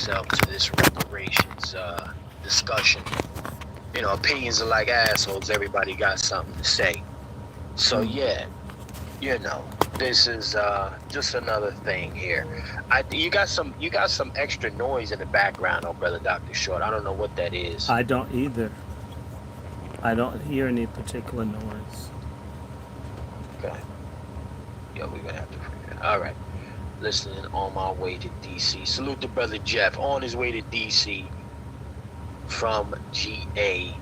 yourself to this reparations discussion. You know, opinions are like assholes. Everybody got something to say. So yeah, you know, this is just another thing here. You got some extra noise in the background, oh brother Dr. Short. I don't know what that is. I don't either. I don't hear any particular noise. Okay. Yeah, we're gonna have to figure it out. All right. Listening on my way to DC. Salute to brother Jeff on his way to DC from GA,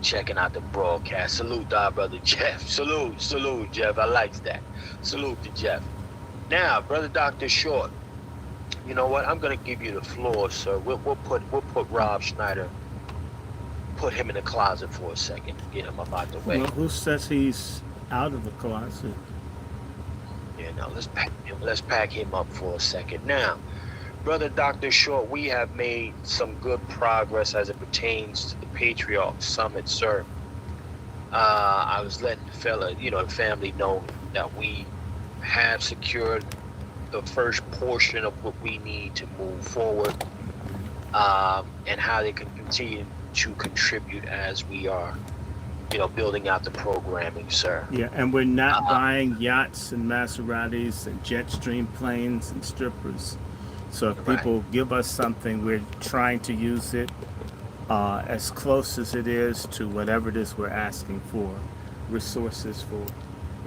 checking out the broadcast. Salute to our brother Jeff. Salute Jeff. I like that. Salute to Jeff. Now, brother Dr. Short, you know what? I'm gonna give you the floor, sir. We'll put Rob Schneider, put him in the closet for a second, get him up out the way. Well, who says he's out of the closet? You know, let's pack him up for a second. Now, brother Dr. Short, we have made some good progress as it pertains to the Patriarch Summit, sir. I was letting the family know that we have secured the first portion of what we need to move forward, and how they can continue to contribute as we are, building out the programming, sir. Yeah, and we're not buying yachts and Maseratis and Jetstream planes and strippers. So if people give us something, we're trying to use it as close as it is to whatever it is we're asking for, resources for.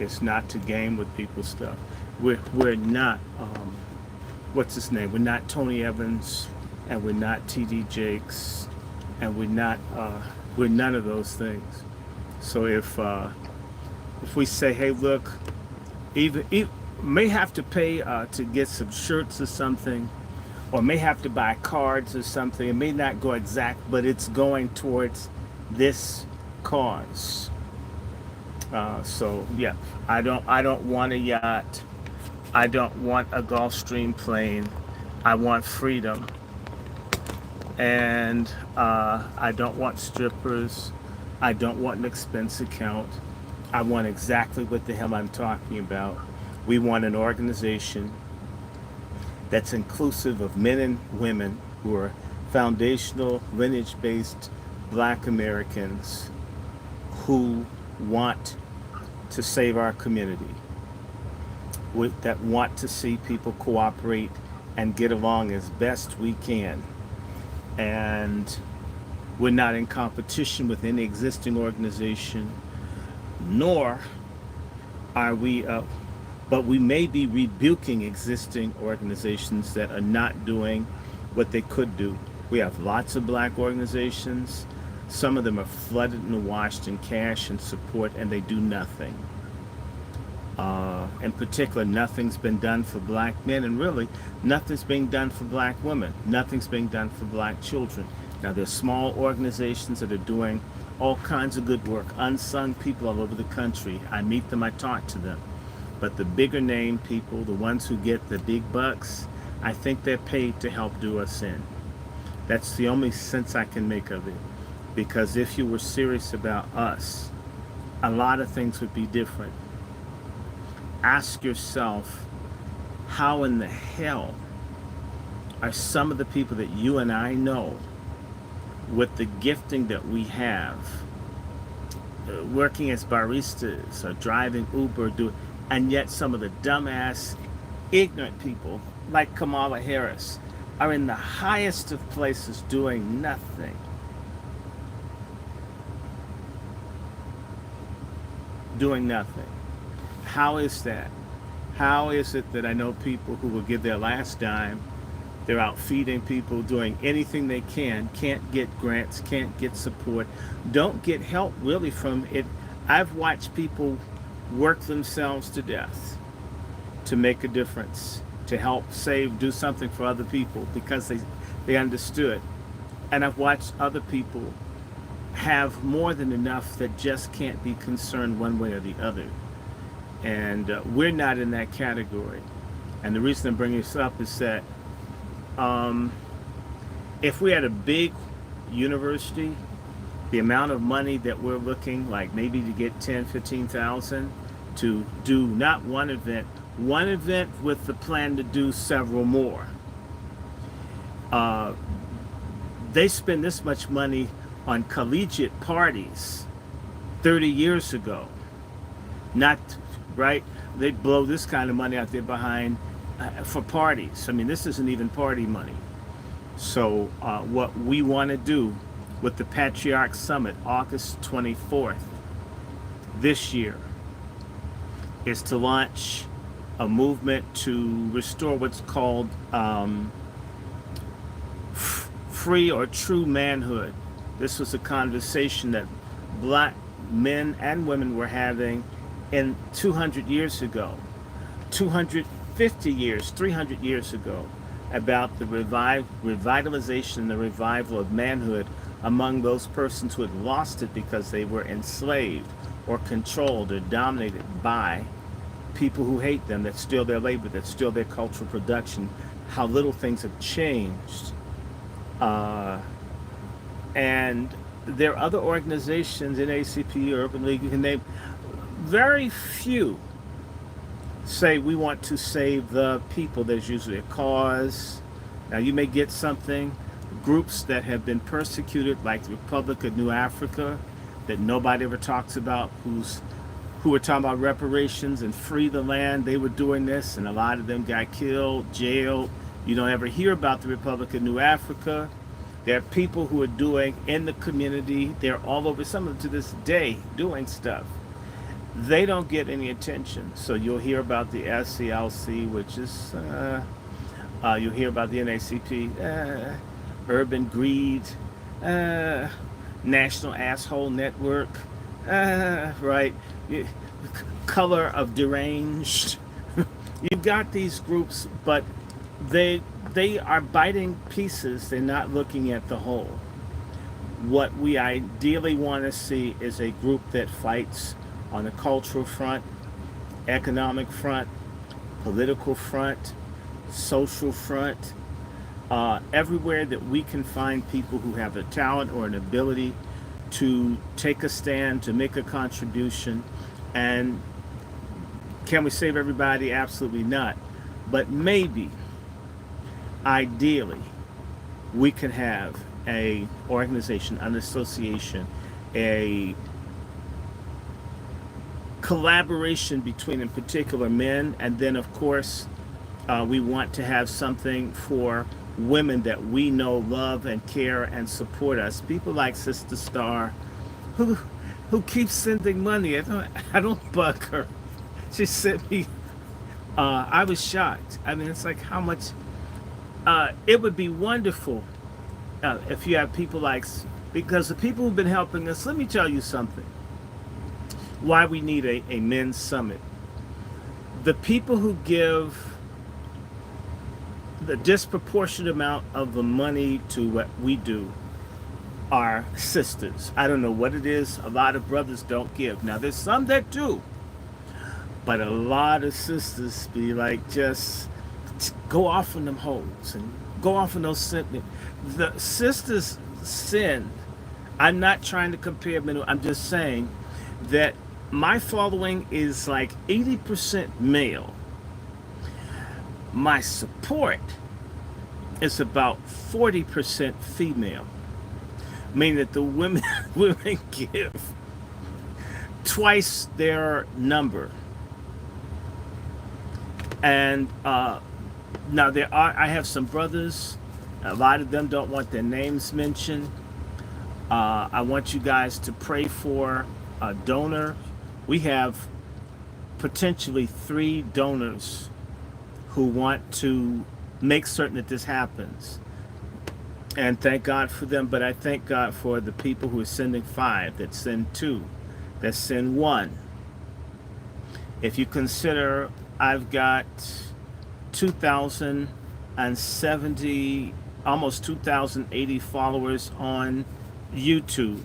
It's not to game with people's stuff. We're not, what's his name? We're not Tony Evans, and we're not T.D. Jakes, and we're none of those things. So if we say, hey, look, even may have to pay to get some shirts or something, or may have to buy cards or something. It may not go exact, but it's going towards this cause. So yeah, I don't want a yacht. I don't want a Gulfstream plane. I want freedom. And I don't want strippers. I don't want an expense account. I want exactly what the hell I'm talking about. We want an organization that's inclusive of men and women who are foundational, lineage-based Black Americans who want to save our community, that want to see people cooperate and get along as best we can. And we're not in competition with any existing organization, nor are we, but we may be rebuking existing organizations that are not doing what they could do. We have lots of Black organizations. Some of them are flooded and washed in cash and support, and they do nothing. In particular, nothing's been done for Black men, and really, nothing's being done for Black women. Nothing's being done for Black children. Now, there's small organizations that are doing all kinds of good work, unsung people all over the country. I meet them, I talk to them. But the bigger name people, the ones who get the big bucks, I think they're paid to help do us in. That's the only sense I can make of it. Because if you were serious about us, a lot of things would be different. Ask yourself, how in the hell are some of the people that you and I know, with the gifting that we have, working as baristas or driving Uber, and yet some of the dumbass, ignorant people like Kamala Harris are in the highest of places doing nothing. Doing nothing. How is that? How is it that I know people who will give their last dime, they're out feeding people, doing anything they can, can't get grants, can't get support, don't get help really from it. I've watched people work themselves to death to make a difference, to help save, do something for other people because they understood. And I've watched other people have more than enough that just can't be concerned one way or the other. And we're not in that category. And the reason I'm bringing this up is that if we had a big university, the amount of money that we're looking like maybe to get 10, 15,000 to do not one event with the plan to do several more. Uh, they spend this much money on collegiate parties 30 years ago. Not right. They blow this kind of money out there behind for parties. I mean, this isn't even party money. So what we want to do with the Patriarch Summit, August 24th this year, is to launch a movement to restore what's called free or true manhood. This was a conversation that black men and women were having in 200 years ago, 250 years, 300 years ago, about the revitalization and the revival of manhood among those persons who had lost it because they were enslaved or controlled or dominated by people who hate them, that steal their labor, that steal their cultural production, how little things have changed. And there are other organizations in ACP, Urban League, you can name, very few say we want to save the people. There's usually a cause. Now you may get something, groups that have been persecuted like the Republic of New Africa that nobody ever talks about, who were talking about reparations and free the land. They were doing this and a lot of them got killed, jailed. You don't ever hear about the Republic of New Africa. There are people who are doing in the community, they're all over, some of them to this day, doing stuff. They don't get any attention. So you'll hear about the SCLC, which is, you'll hear about the NACP, Urban Greed, National Asshole Network, right? Color of Deranged. You've got these groups, but they are biting pieces. They're not looking at the whole. What we ideally want to see is a group that fights on the cultural front, economic front, political front, social front, everywhere that we can find people who have a talent or an ability to take a stand, to make a contribution. And can we save everybody? Absolutely not. But maybe, ideally, we could have a organization, an association, a collaboration between, in particular, men, and then, of course, we want to have something for women that we know love and care and support us. People like Sister Star, who keeps sending money. I don't bug her. She sent me. I was shocked. I mean, it's like how much. It would be wonderful if you have people like, because the people who've been helping us. Let me tell you something. Why we need a men's summit. The people who give the disproportionate amount of the money to what we do are sisters. I don't know what it is. A lot of brothers don't give. Now there's some that do, but a lot of sisters be like, just go off on them hoes and go off on those sin. The sisters sin. I'm not trying to compare men. I'm just saying that my following is like 80% male. My support is about 40% female, meaning that the women give twice their number. And now I have some brothers. A lot of them don't want their names mentioned. I want you guys to pray for a donor. We have potentially 3 donors who want to make certain that this happens. And thank God for them, but I thank God for the people who are sending 5, that send 2, that send 1. If you consider I've got 2,070, almost 2,080 followers on YouTube.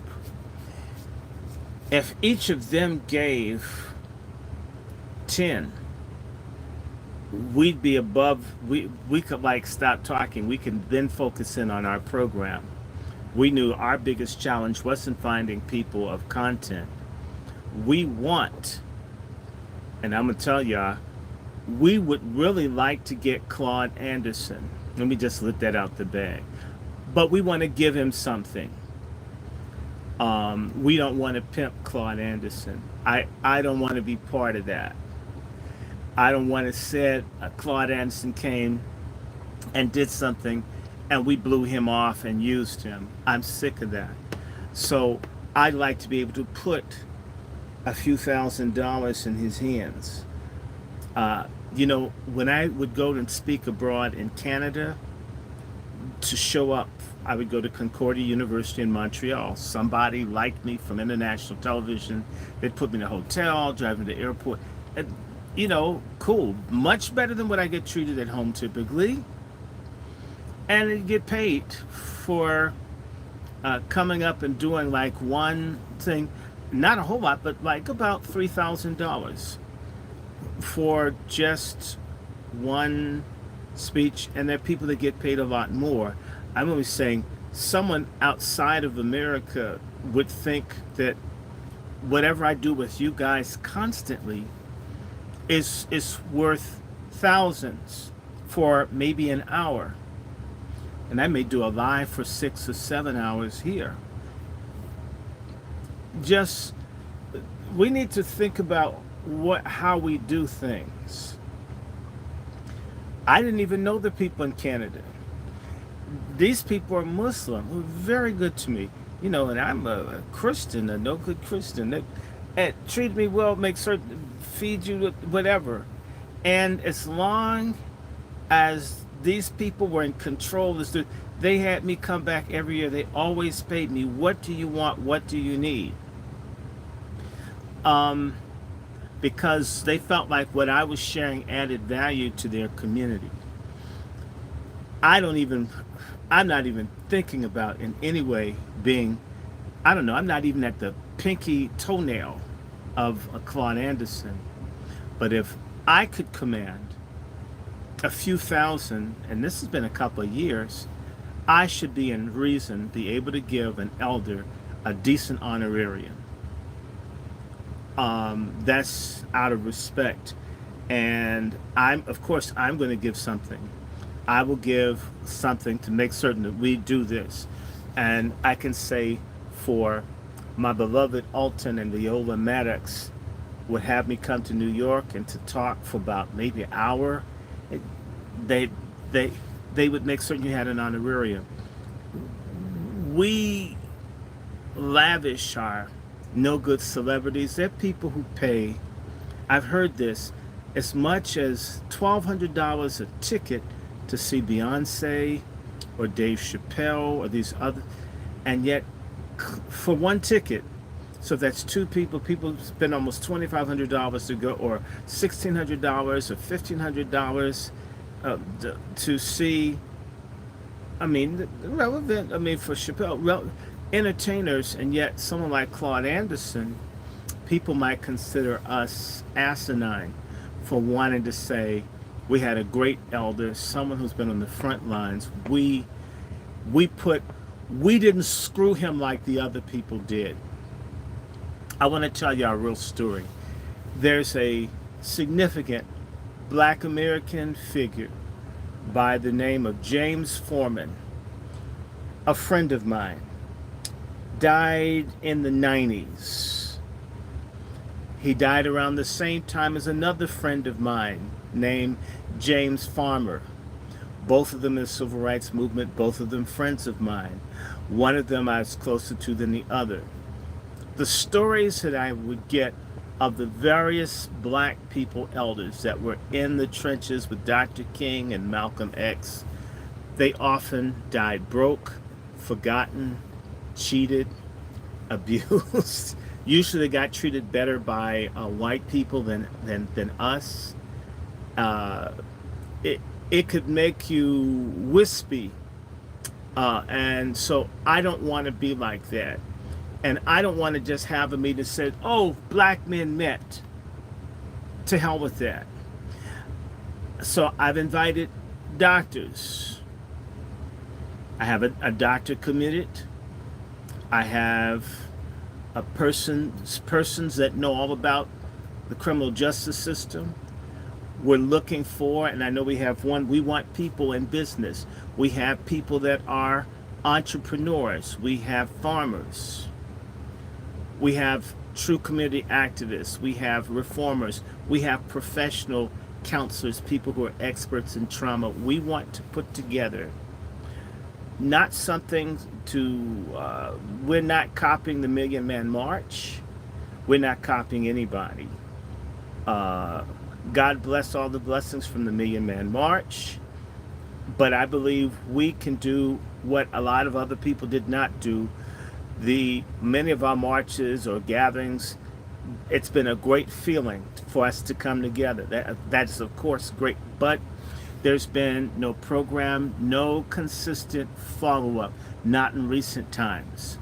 If each of them gave 10, we'd be above, we could like stop talking. We can then focus in on our program. We knew our biggest challenge wasn't finding people of content. We want, and I'm gonna tell y'all, we would really like to get Claude Anderson. Let me just let that out the bag. But we want to give him something. We don't want to pimp Claude Anderson. I don't want to be part of that. I don't want to say Claude Anderson came and did something and we blew him off and used him. I'm sick of that. So I'd like to be able to put a few $1,000s in his hands. When I would go and speak abroad in Canada, to show up, I would go to Concordia University in Montreal. Somebody liked me from international television. They'd put me in a hotel, drive me to the airport. And, cool. Much better than what I get treated at home typically. And I'd get paid for coming up and doing like one thing, not a whole lot, but like about $3,000 for just one speech. And there are people that get paid a lot more. I'm always saying someone outside of America would think that whatever I do with you guys constantly is worth thousands for maybe an hour. And I may do a live for 6 or 7 hours here. We need to think about how we do things. I didn't even know the people in Canada. These people are Muslim, who are very good to me. And I'm a Christian, a no good Christian. They treat me well, make certain, feed you whatever. And as long as these people were in control, they had me come back every year. They always paid me. What do you want? What do you need? Because they felt like what I was sharing added value to their community. I'm not even thinking about in any way being, I'm not even at the pinky toenail of a Claude Anderson. But if I could command a few thousand, and this has been a couple of years, I should be in reason be able to give an elder a decent honorarium. That's out of respect. And I'm going to give something. I will give something to make certain that we do this. And I can say for my beloved Alton and Viola Maddox would have me come to New York and to talk for about maybe an hour. They would make certain you had an honorarium. We lavish our no good celebrities. They're people who pay, I've heard this, as much as $1,200 a ticket to see Beyonce or Dave Chappelle or these other, and yet for one ticket, so that's two people spend almost $2,500 to go, or $1,600 or $1,500 to see, relevant, for Chappelle, entertainers, and yet someone like Claude Anderson, people might consider us asinine for wanting to say we had a great elder, someone who's been on the front lines. We didn't screw him like the other people did. I want to tell you a real story. There's a significant Black American figure by the name of James Foreman, a friend of mine, died in the 90s. He died around the same time as another friend of mine named James Farmer. Both of them in the civil rights movement, both of them friends of mine. One of them I was closer to than the other. The stories that I would get of the various Black people elders that were in the trenches with Dr. King and Malcolm X, they often died broke, forgotten, cheated, abused. Usually they got treated better by white people than us. It could make you wispy. And so I don't want to be like that. And I don't want to just have a meeting that said, oh, Black men met. To hell with that. So I've invited doctors. I have a doctor committed. I have persons that know all about the criminal justice system. we're looking for, and I know we have one, we want people in business. We have people that are entrepreneurs. We have farmers. We have true community activists. We have reformers. We have professional counselors, people who are experts in trauma. We want to put together not something to, we're not copying the Million Man March. We're not copying anybody. God bless all the blessings from the Million Man March. But I believe we can do what a lot of other people did not do. Many of our marches or gatherings, it's been a great feeling for us to come together. That's of course great, but there's been no program, no consistent follow-up, not in recent times.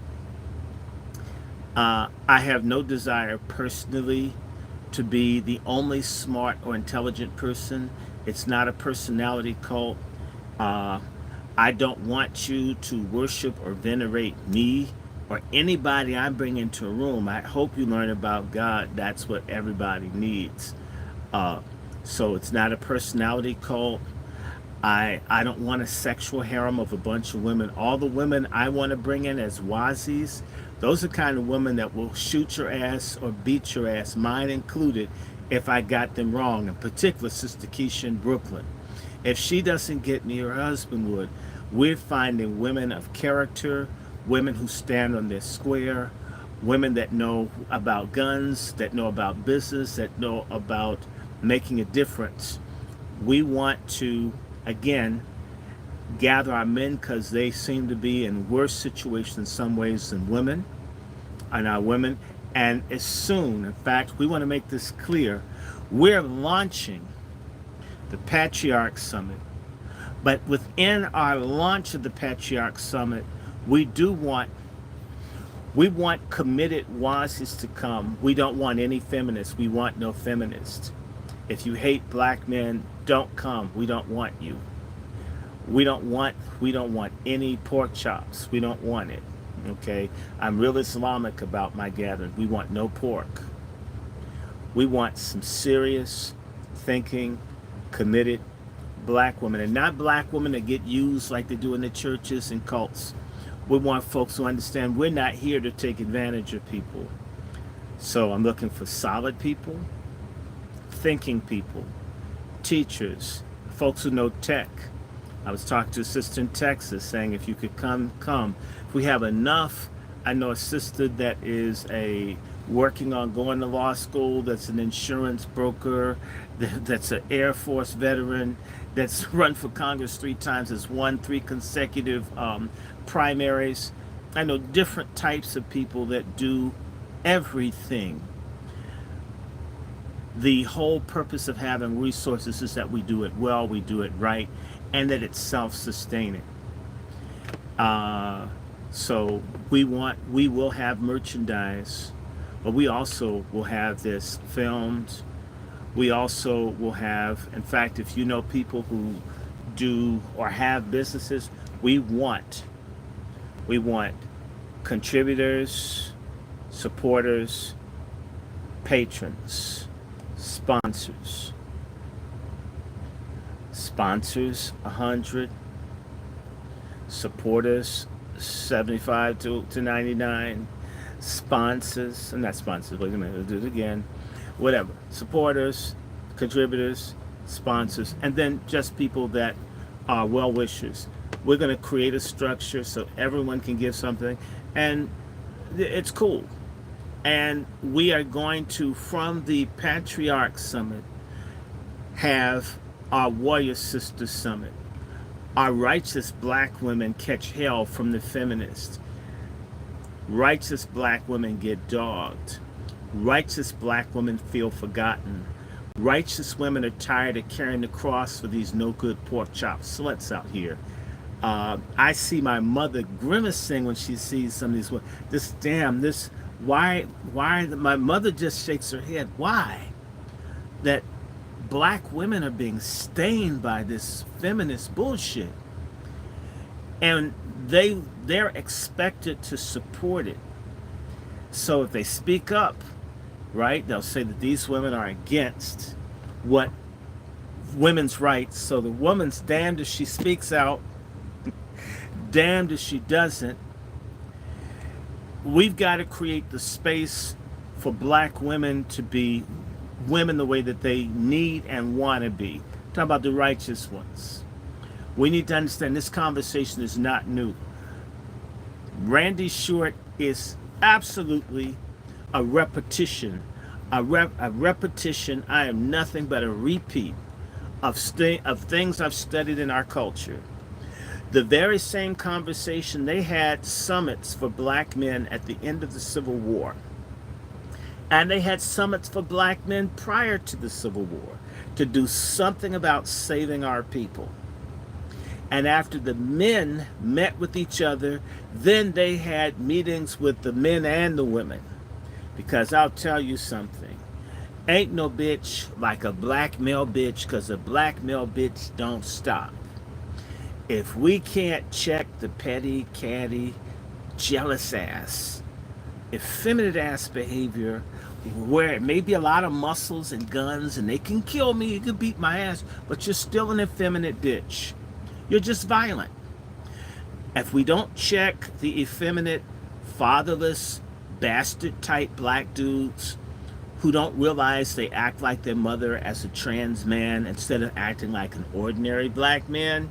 I have no desire personally to be the only smart or intelligent person. It's not a personality cult. I don't want you to worship or venerate me or anybody I bring into a room. I hope you learn about God. That's what everybody needs. So it's not a personality cult. I don't want a sexual harem of a bunch of women. All the women I want to bring in as wazis, those are kind of women that will shoot your ass or beat your ass, mine included, if I got them wrong. In particular, Sister Keisha in Brooklyn. If she doesn't get me, her husband would. We're finding women of character, women who stand on their square, women that know about guns, that know about business, that know about making a difference. We want to, again, gather our men because they seem to be in worse situations in some ways than women, and our women. And as soon, in fact, we want to make this clear, we're launching the Patriarch Summit. But within our launch of the Patriarch Summit, we want committed wazis to come. We don't want any feminists. We want no feminists. If you hate black men, don't come. We don't want you. We don't want any pork chops. We don't want it. Okay? I'm real Islamic about my gathering. We want no pork. We want some serious thinking, committed black women, and not black women that get used like they do in the churches and cults. We want folks who understand we're not here to take advantage of people. So I'm looking for solid people, thinking people, teachers, folks who know tech. I was talking to a sister in Texas saying if you could come. If we have enough, I know a sister that is working on going to law school, that's an insurance broker, that's an Air Force veteran, that's run for Congress 3 times, has won 3 consecutive primaries. I know different types of people that do everything. The whole purpose of having resources is that we do it well, we do it right, and that it's self-sustaining. So we will have merchandise, but we also will have this filmed. We also will have, in fact, if you know people who do or have businesses, we want contributors, supporters, patrons, sponsors. Sponsors 100, supporters 75 to 99, sponsors, not sponsors, wait a minute, I'll do it again, whatever, supporters, contributors, sponsors, and then just people that are well-wishers. We're going to create a structure so everyone can give something, and it's cool. And we are going to, from the Patriarch Summit, have our Warrior Sister Summit. Our righteous black women catch hell from the feminists. Righteous black women get dogged. Righteous black women feel forgotten. Righteous women are tired of carrying the cross for these no-good pork chop sluts out here. I see my mother grimacing when she sees some of these. Why? My mother just shakes her head. Why? That black women are being stained by this feminist bullshit, and they're expected to support it. So if they speak up, right, they'll say that these women are against what women's rights. So the woman's damned if she speaks out, damned if she doesn't. We've got to create the space for black women to be women the way that they need and want to be. Talk about the righteous ones. We need to understand this conversation is not new. Randy Short is absolutely a repetition. A repetition. I am nothing but a repeat of things I've studied in our culture. The very same conversation, they had summits for black men at the end of the Civil War. And they had summits for black men prior to the Civil War to do something about saving our people. And after the men met with each other, then they had meetings with the men and the women. Because I'll tell you something, ain't no bitch like a black male bitch, because a black male bitch don't stop. If we can't check the petty, catty, jealous ass, effeminate ass behavior, where it may be a lot of muscles and guns and they can kill me, you can beat my ass, but you're still an effeminate bitch. You're just violent. If we don't check the effeminate, fatherless, bastard type black dudes who don't realize they act like their mother as a trans man instead of acting like an ordinary black man,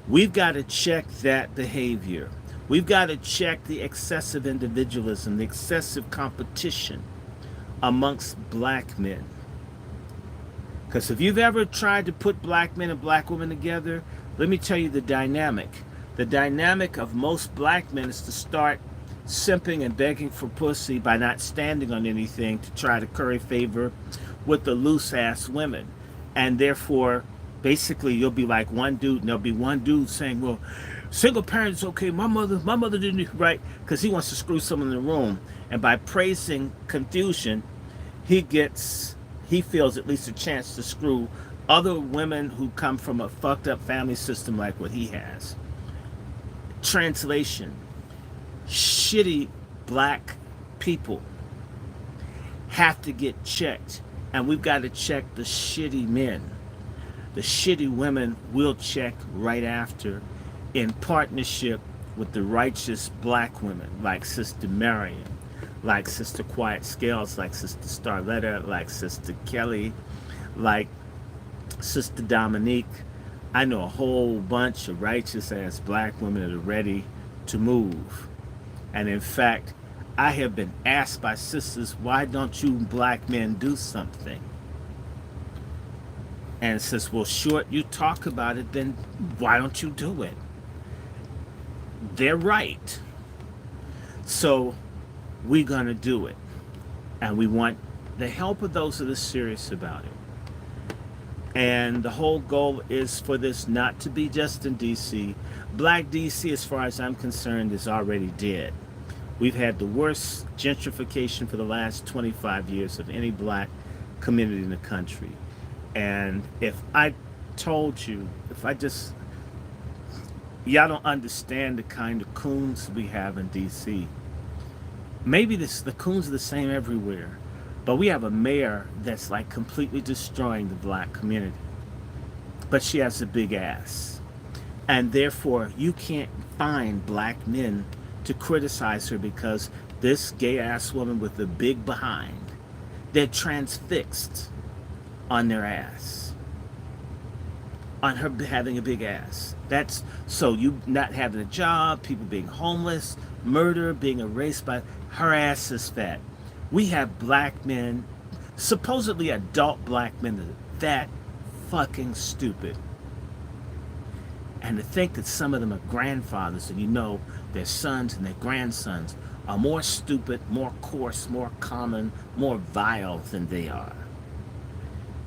we've got to check that behavior. We've got to check the excessive individualism, the excessive competition amongst black men. Because if you've ever tried to put black men and black women together, let me tell you the dynamic. The dynamic of most black men is to start simping and begging for pussy by not standing on anything to try to curry favor with the loose ass women. And therefore, basically you'll be like one dude and there'll be one dude saying, well, single parents, okay, my mother didn't do right, because he wants to screw someone in the room. And by praising confusion, he feels at least a chance to screw other women who come from a fucked up family system like what he has. Translation: shitty black people have to get checked, and we've got to check the shitty men. The shitty women will check right after, in partnership with the righteous black women like Sister Marion, like Sister Quiet Scales, like Sister Starletta, like Sister Kelly, like Sister Dominique. I know a whole bunch of righteous ass black women that are ready to move. And in fact, I have been asked by sisters, why don't you black men do something? And says, well, Short, you talk about it, then why don't you do it? They're right. So we're gonna do it. And we want the help of those that are serious about it. And the whole goal is for this not to be just in DC. Black DC, as far as I'm concerned, is already dead. We've had the worst gentrification for the last 25 years of any black community in the country. And if I told you, y'all don't understand the kind of coons we have in DC. Maybe the coons are the same everywhere, but we have a mayor that's like completely destroying the black community. But she has a big ass. And therefore, you can't find black men to criticize her, because this gay ass woman with the big behind, they're transfixed on their ass, on her having a big ass. That's so you not having a job, people being homeless, murder, being erased by her ass is fat. We have black men, supposedly adult black men, that fucking stupid. And to think that some of them are grandfathers, and you know their sons and their grandsons are more stupid, more coarse, more common, more vile than they are.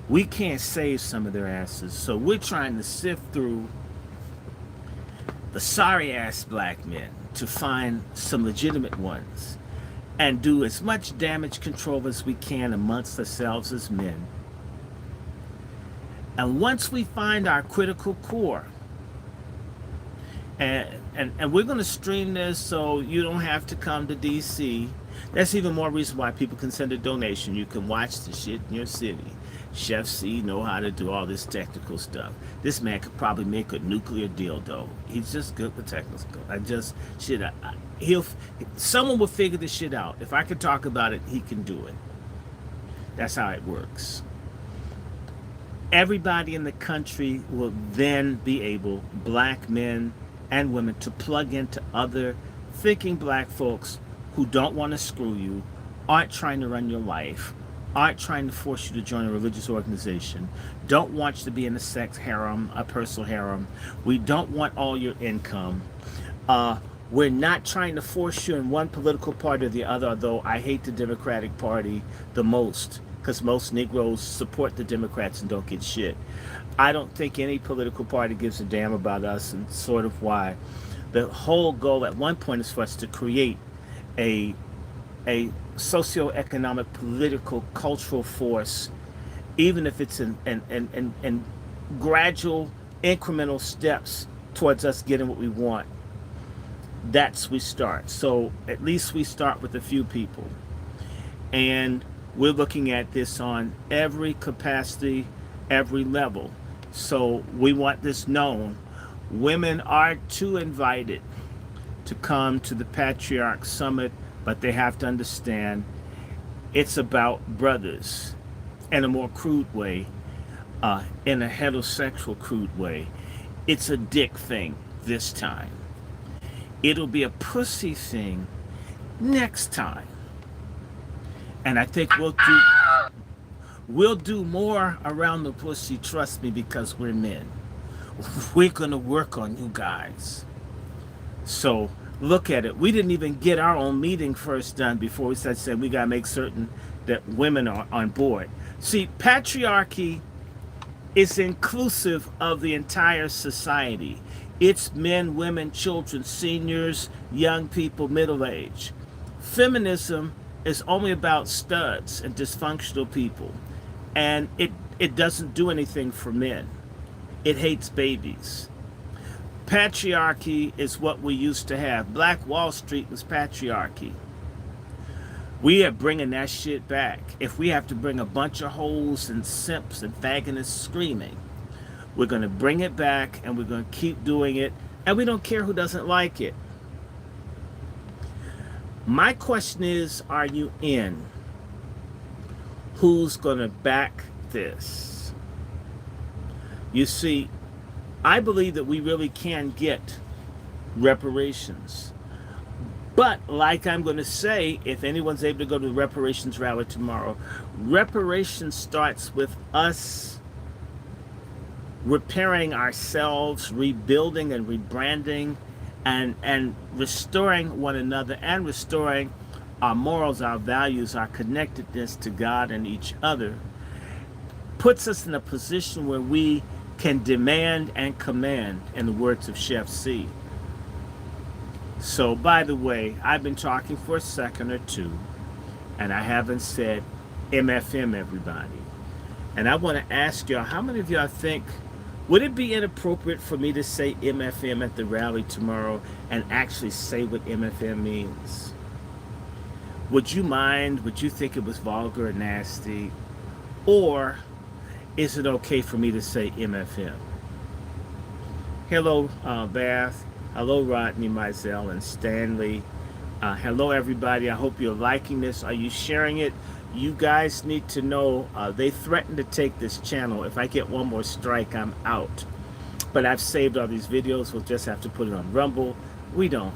We can't save some of their asses, so we're trying to sift through the sorry ass black men to find some legitimate ones and do as much damage control as we can amongst ourselves as men. And once we find our critical core, and we're going to stream this so you don't have to come to DC. That's even more reason why people can send a donation. You can watch the shit in your city. Chef C know how to do all this technical stuff. This man could probably make a nuclear dildo. He's just good with technical stuff. Someone will figure this shit out. If I could talk about it, he can do it. That's how it works. Everybody in the country will then be able, black men and women, to plug into other thinking black folks who don't want to screw you, aren't trying to run your life, aren't trying to force you to join a religious organization, don't want you to be in a sex harem, a personal harem. We don't want all your income. We're not trying to force you in one political party or the other, although I hate the Democratic Party the most, because most Negroes support the Democrats and don't get shit. I don't think any political party gives a damn about us, and sort of why. The whole goal at one point is for us to create a socioeconomic, political, cultural force, even if it's in gradual, incremental steps towards us getting what we want. That's we start. So at least we start with a few people. And we're looking at this on every capacity, every level. So we want this known. Women are too invited to come to the Patriarch Summit, but they have to understand it's about brothers in a more crude way, in a heterosexual crude way. It's a dick thing this time. It'll be a pussy thing next time. And I think we'll do more around the pussy, trust me, because we're men. We're gonna work on you guys. So look at it. We didn't even get our own meeting first done before we said we gotta make certain that women are on board. See, patriarchy is inclusive of the entire society. It's men, women, children, seniors, young people, middle age. Feminism is only about studs and dysfunctional people. And it doesn't do anything for men. It hates babies. Patriarchy is what we used to have. Black Wall Street was patriarchy. We are bringing that shit back. If we have to bring a bunch of hoes and simps and faggots screaming, we're going to bring it back, and we're going to keep doing it, and we don't care who doesn't like it. My question is, are you in? Who's going to back this? You see, I believe that we really can get reparations. But like I'm going to say, if anyone's able to go to the reparations rally tomorrow, reparations starts with us repairing ourselves, rebuilding and rebranding, and restoring one another, and restoring our morals, our values, our connectedness to God and each other, puts us in a position where we can demand and command, in the words of Chef C. So, by the way, I've been talking for a second or two, and I haven't said MFM, everybody. And I want to ask y'all, how many of y'all think, would it be inappropriate for me to say MFM at the rally tomorrow and actually say what MFM means? Would you mind? Would you think it was vulgar or nasty? Or is it okay for me to say MFM? Hello, Bath. Hello, Rodney, Mizell, and Stanley. Hello, everybody. I hope you're liking this. Are you sharing it? You guys need to know, they threatened to take this channel. If I get one more strike, I'm out. But I've saved all these videos. We'll just have to put it on Rumble. We don't.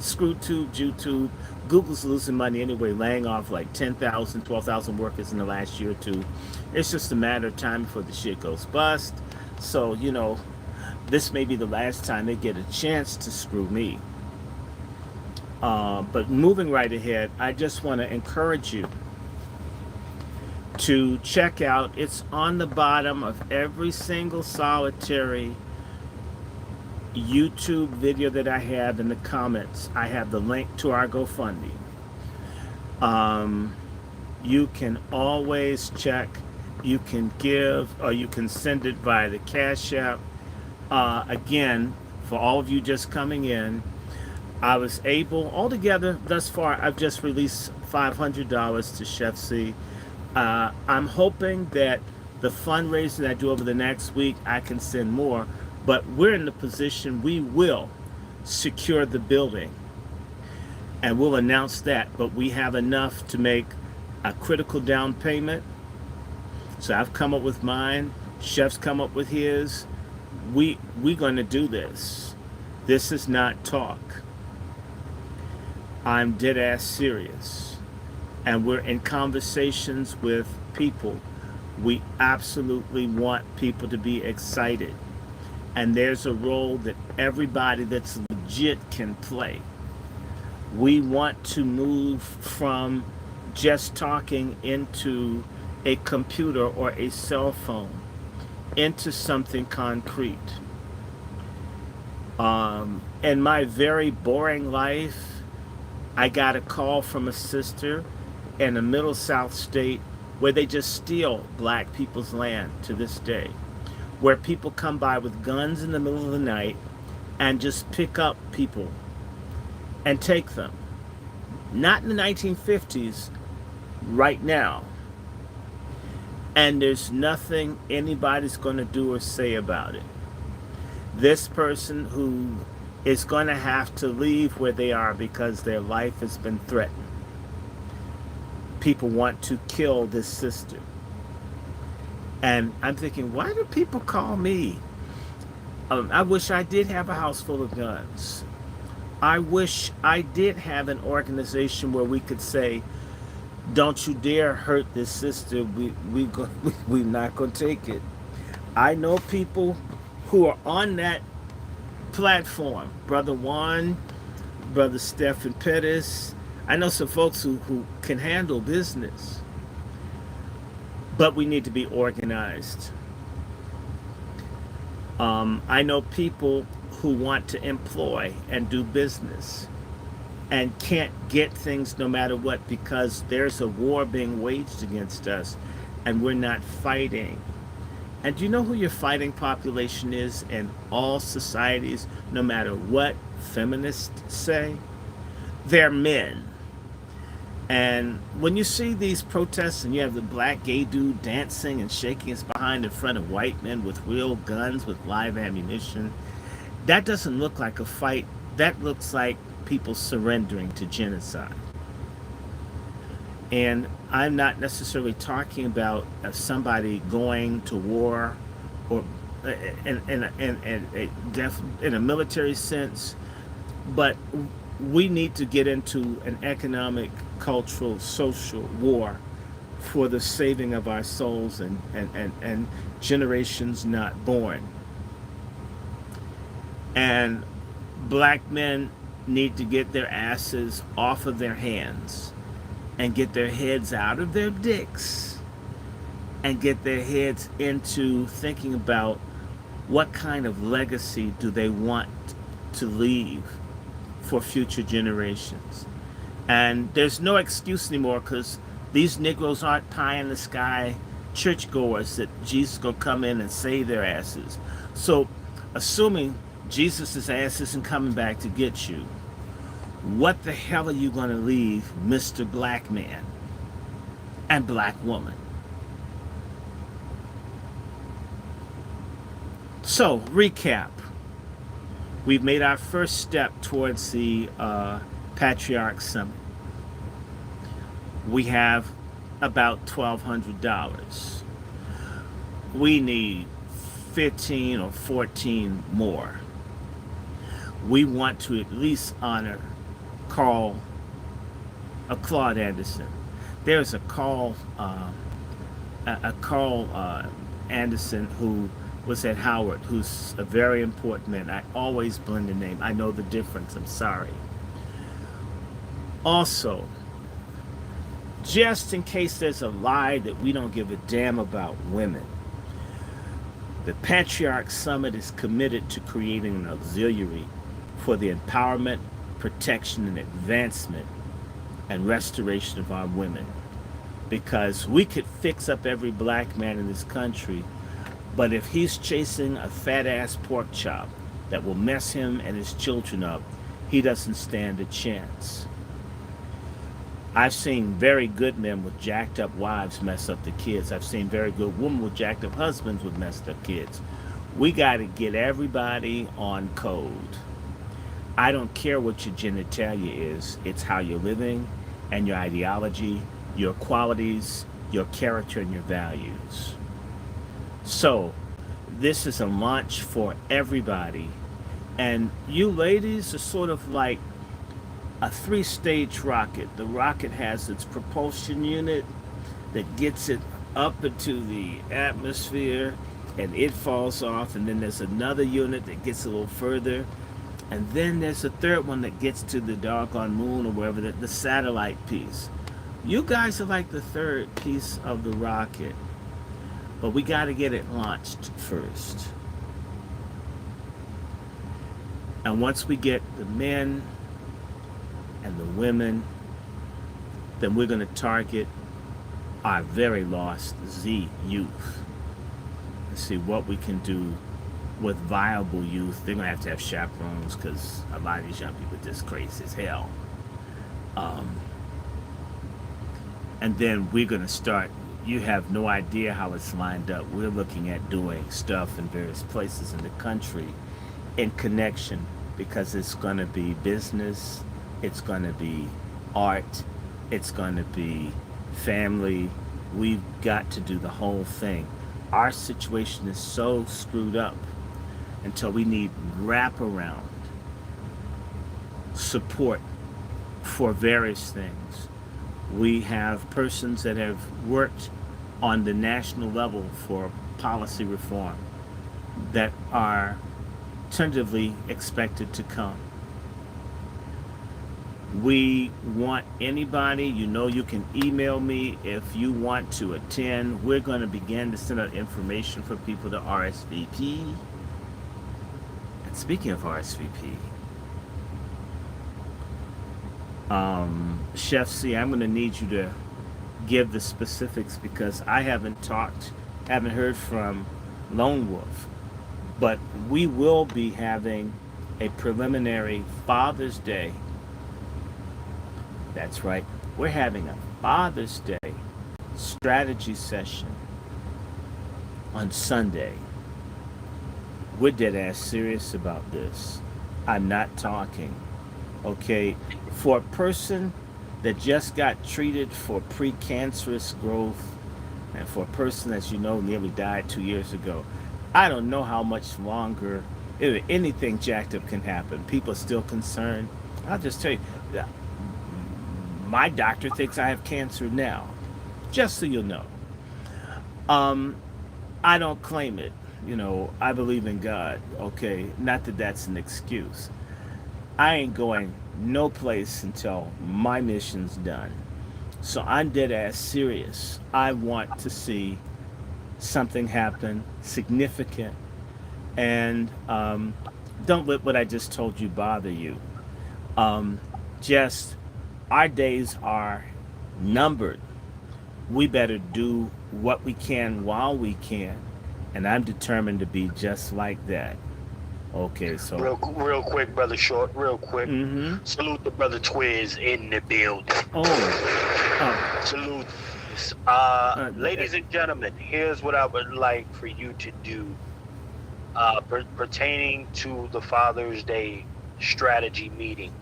Screw Tube, YouTube. Google's losing money anyway, laying off like 10,000, 12,000 workers in the last year or two. It's just a matter of time before the shit goes bust. So, you know, this may be the last time they get a chance to screw me. But moving right ahead, I just want to encourage you to check out, it's on the bottom of every single solitary YouTube video that I have in the comments. I have the link to our GoFundMe. You can always check, you can give, or you can send it via the Cash App. Again, for all of you just coming in, I was able, altogether, thus far, I've just released $500 to Chef C. I'm hoping that the fundraising I do over the next week, I can send more, but we're in the position we will secure the building, and we'll announce that. But we have enough to make a critical down payment. So I've come up with mine. Chef's come up with his. We're going to do this. This is not talk. I'm dead ass serious. And we're in conversations with people. We absolutely want people to be excited. And there's a role that everybody that's legit can play. We want to move from just talking into a computer or a cell phone into something concrete. In my very boring life, I got a call from a sister in a middle South state where they just steal black people's land to this day, where people come by with guns in the middle of the night and just pick up people and take them. Not in the 1950s, right now. And there's nothing anybody's going to do or say about it. This person who is going to have to leave where they are because their life has been threatened. People want to kill this sister. And I'm thinking, why do people call me? I wish I did have a house full of guns. I wish I did have an organization where we could say, don't you dare hurt this sister. We're not going to take it. I know people who are on that platform. Brother Juan, Brother Stephen Pettis. I know some folks who can handle business. But we need to be organized. I know people who want to employ and do business and can't get things no matter what because there's a war being waged against us and we're not fighting. And do you know who your fighting population is in all societies, no matter what feminists say? They're men. And when you see these protests and you have the black gay dude dancing and shaking his behind in front of white men with real guns, with live ammunition, that doesn't look like a fight. That looks like people surrendering to genocide. And I'm not necessarily talking about somebody going to war or in a military sense, but we need to get into an economic, cultural, social war for the saving of our souls and generations not born. And black men need to get their asses off of their hands and get their heads out of their dicks and get their heads into thinking about what kind of legacy do they want to leave for future generations. And there's no excuse anymore because these Negroes aren't pie in the sky churchgoers that Jesus is going to come in and save their asses. So assuming Jesus' ass isn't coming back to get you, what the hell are you going to leave Mr. Black Man and Black Woman? So, recap. We've made our first step towards the Patriarch Summit. We have about $1,200. We need 15 or 14 more. We want to at least honor Claude Anderson. There's a Carl Anderson who was at Howard, who's a very important man. I always blend the name. I know the difference. I'm sorry. Also, just in case there's a lie that we don't give a damn about women, the Patriarch Summit is committed to creating an auxiliary for the empowerment, protection, and advancement and restoration of our women. Because we could fix up every black man in this country, but if he's chasing a fat-ass pork chop that will mess him and his children up, he doesn't stand a chance. I've seen very good men with jacked up wives mess up the kids. I've seen very good women with jacked up husbands with messed up kids. We got to get everybody on code. I don't care what your genitalia is, it's how you're living and your ideology, your qualities, your character, and your values. So, this is a launch for everybody. And you ladies are sort of like a three-stage rocket. The rocket has its propulsion unit that gets it up into the atmosphere and it falls off, and then there's another unit that gets a little further, and then there's a third one that gets to the doggone moon or wherever, the satellite piece. You guys are like the third piece of the rocket, but we got to get it launched first. And once we get the men and the women, then we're going to target our very lost Z youth and see what we can do with viable youth. They're going to have chaperones because a lot of these young people are just crazy as hell. And then we're going to start. You have no idea how it's lined up. We're looking at doing stuff in various places in the country in connection, because it's going to be business, it's going to be art, it's going to be family. We've got to do the whole thing. Our situation is so screwed up until we need wraparound support for various things. We have persons that have worked on the national level for policy reform that are tentatively expected to come. We want anybody, you can email me if you want to attend. We're going to begin to send out information for people to RSVP. And speaking of RSVP, Chef C, I'm going to need you to give the specifics, because I haven't heard from Lone Wolf. But we will be having a preliminary Father's Day. That's right. We're having a Father's Day strategy session on Sunday. We're dead ass serious about this. I'm not talking. Okay? For a person that just got treated for precancerous growth, and for a person that nearly died 2 years ago, I don't know how much longer anything jacked up can happen. People are still concerned. I'll just tell you, my doctor thinks I have cancer now, just so you'll know. I don't claim it. I believe in God. Okay, not that that's an excuse. I ain't going no place until my mission's done. So I'm dead ass serious. I want to see something happen significant, and don't let what I just told you bother you. Just our days are numbered. We better do what we can while we can, and I'm determined to be just like that. Okay, so real quick, brother Short, real quick. Mm-hmm. Salute the brother Twiz in the building. Salute. Ladies and gentlemen, here's what I would like for you to do pertaining to the Father's Day strategy meeting.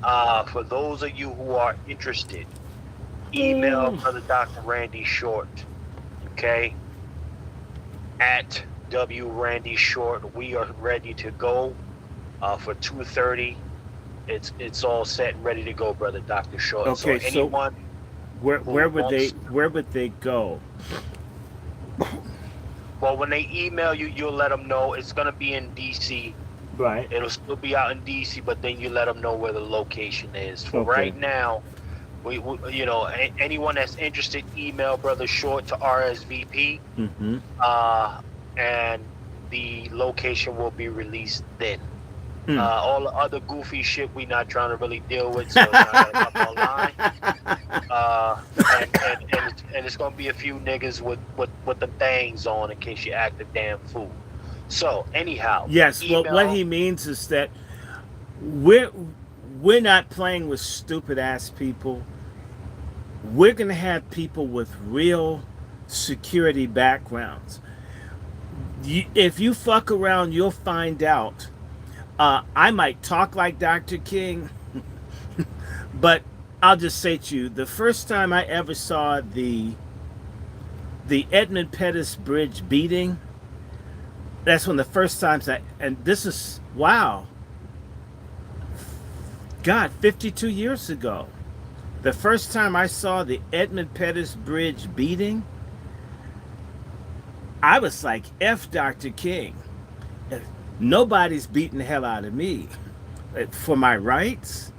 For those of you who are interested, email Brother Dr. Randy Short, okay, at DrRandyShort. We are ready to go for 2:30. It's all set and ready to go, Brother Dr. Short. Okay, so anyone. Where would they go? Well, when they email you, you'll let them know it's gonna be in DC. Right. It'll still be out in DC, but then you let them know where the location is. For right now, we anyone that's interested, email Brother Short to RSVP. Mm-hmm. And the location will be released then. All the other goofy shit we not trying to really deal with, so it's not gonna come online. And it's gonna be a few niggas with the things on in case you act a damn fool. So anyhow, yes. Well, what he means is that we're not playing with stupid ass people. we're going to have people with real security backgrounds. If you fuck around, you'll find out. I might talk like Dr. King, but I'll just say to you, the first time I ever saw the Edmund Pettus Bridge beating, that's one of the first times and this is, wow, God, 52 years ago. The first time I saw the Edmund Pettus Bridge beating, I was like, F Dr. King. Nobody's beating the hell out of me for my rights.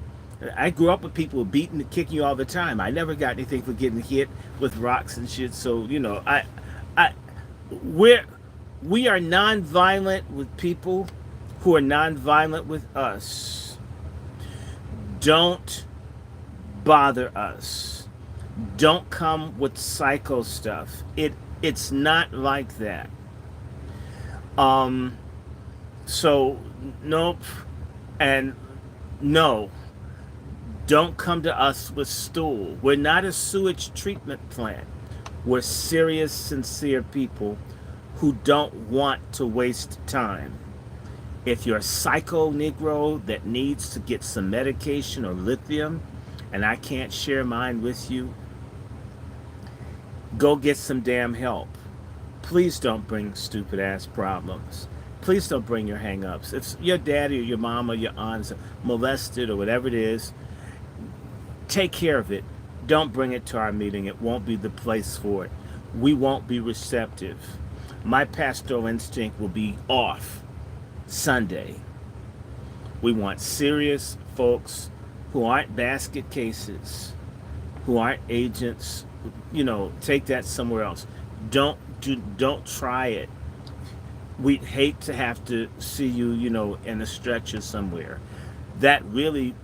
I grew up with people beating and kicking you all the time. I never got anything for getting hit with rocks and shit. So, you know, we are nonviolent with people who are nonviolent with us. Don't bother us. Don't come with psycho stuff. It's not like that. So nope, and no, don't come to us with stool. We're not a sewage treatment plant. We're serious, sincere people who don't want to waste time. If you're a psycho Negro that needs to get some medication or lithium, and I can't share mine with you, go get some damn help. Please don't bring stupid ass problems. Please don't bring your hang-ups. If your daddy or your mom or your aunt is molested or whatever it is, take care of it. Don't bring it to our meeting. It won't be the place for it. We won't be receptive. My pastoral instinct will be off Sunday. We want serious folks who aren't basket cases, who aren't agents. You know, take that somewhere else. Don't try it. We'd hate to have to see you, you know, in a stretcher somewhere. That really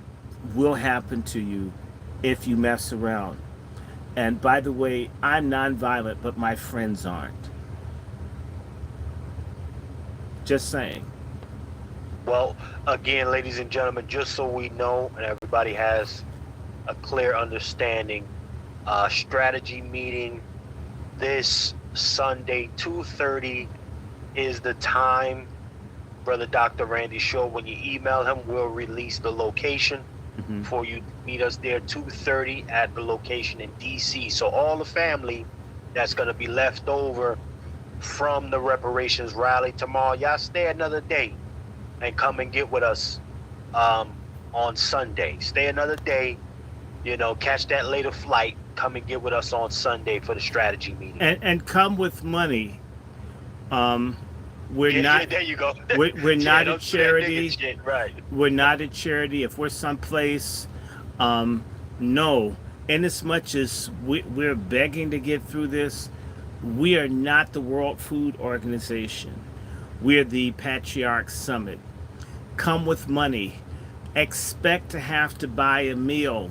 will happen to you if you mess around. And by the way, I'm nonviolent, but my friends aren't. Just saying. Well, again, ladies and gentlemen, just so we know and everybody has a clear understanding, strategy meeting this Sunday, 2:30 is the time. Brother Dr. Randy Short, when you email him, we'll release the location for you to meet us there, 2:30 at the location in DC. So all the family that's going to be left over from the reparations rally tomorrow, y'all stay another day and come and get with us on Sunday. Stay another day, you know, catch that later flight, come and get with us on Sunday for the strategy meeting. And come with money. We're Yeah, not. there you go. We're not a don't say that charity. nigga shit, right? We're not a charity. If we're someplace, no. In as much as we're begging to get through this, we are not the World Food Organization. We're the Patriarch Summit. Come with money. Expect to have to buy a meal.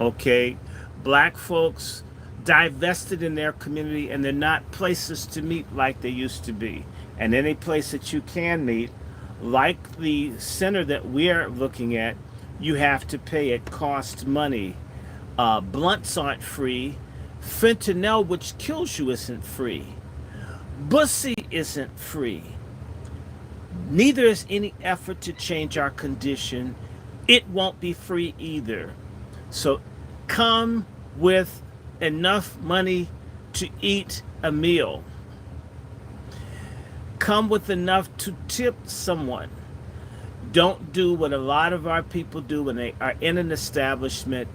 Okay? Black folks divested in their community, and they're not places to meet like they used to be. And any place that you can meet, like the center that we're looking at, you have to pay. It costs money. Blunts aren't free. Fentanyl, which kills you, isn't free. Bussy isn't free. Neither is any effort to change our condition. It won't be free either. So come with enough money to eat a meal. Come with enough to tip someone. Don't do what a lot of our people do when they are in an establishment,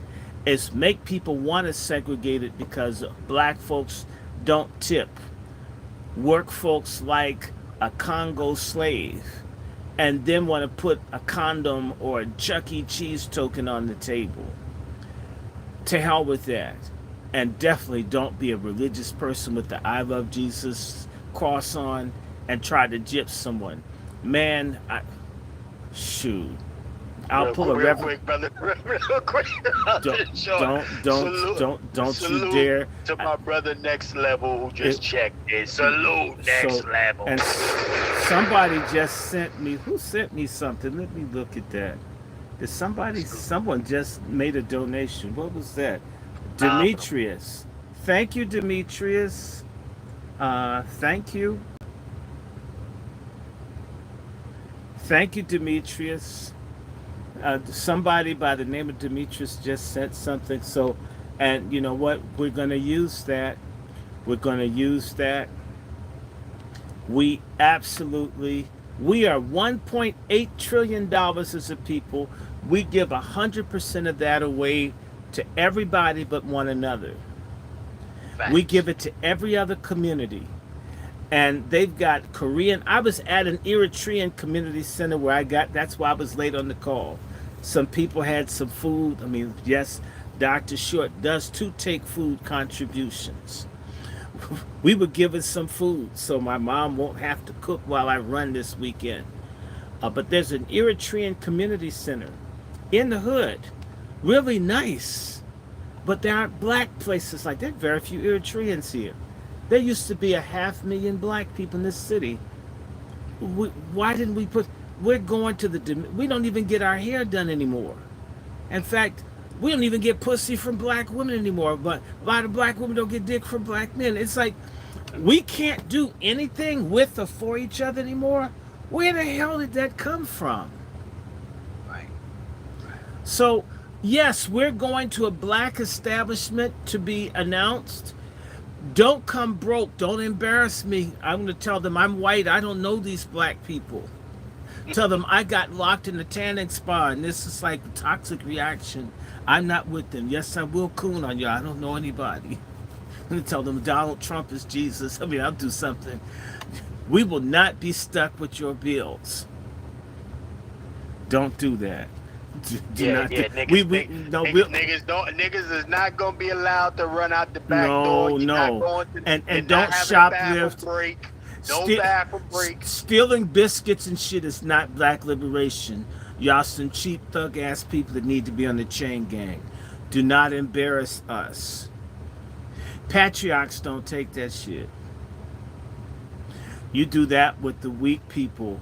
is make people want to segregate it because black folks don't tip. Work folks like a Congo slave and then want to put a condom or a Chuck E. Cheese token on the table. To hell with that. And definitely don't be a religious person with the I love Jesus cross on and try to gyp someone. Man, shoot. I'll pull a real quick, brother. Real quick. Don't you dare. To my brother Next Level who just checked it. Salute Next Level. And somebody just sent me, who sent me something? Let me look at that. Someone just made a donation. What was that? Um, Demetrius. Thank you, Demetrius. Thank you. Thank you, Demetrius. Somebody by the name of Demetrius just sent something. So, and you know what? We're going to use that. We're going to use that. We absolutely, we are $1.8 trillion as a people. We give 100% of that away to everybody but one another. We facts. give it to every other community. And they've got Korean. I was at an Eritrean community center where that's why I was late on the call. Some people had some food. I mean, yes, Dr. Short does too take food contributions. We were given some food so my mom won't have to cook while I run this weekend. But there's an Eritrean community center in the hood, really nice. But there aren't black places like that. Very few Eritreans here. There used to be 500,000 black people in this city. Why didn't we put? We're going to we don't even get our hair done anymore. In fact, we don't even get pussy from black women anymore. But a lot of black women don't get dick from black men. It's like we can't do anything with or for each other anymore. Where the hell did that come from? Right. So, yes, we're going to a black establishment to be announced. Don't come broke. Don't embarrass me. I'm going to tell them I'm white. I don't know these black people. Tell them I got locked in the tanning spa and this is like a toxic reaction. I'm not with them. Yes, I will coon on you. I don't know anybody. I'm going to tell them Donald Trump is Jesus. I mean, I'll do something. We will not be stuck with your bills. Don't do that. Do Yeah, not. yeah, We no. niggas is not gonna be allowed to run out the back door. No, You're not no. going to, And you're don't not having a bathroom shoplift. break. No Ste- bathroom break. Stealing biscuits and shit is not black liberation. Y'all some cheap thug ass people that need to be on the chain gang. Do not embarrass us. Patriarchs don't take that shit. You do that with the weak people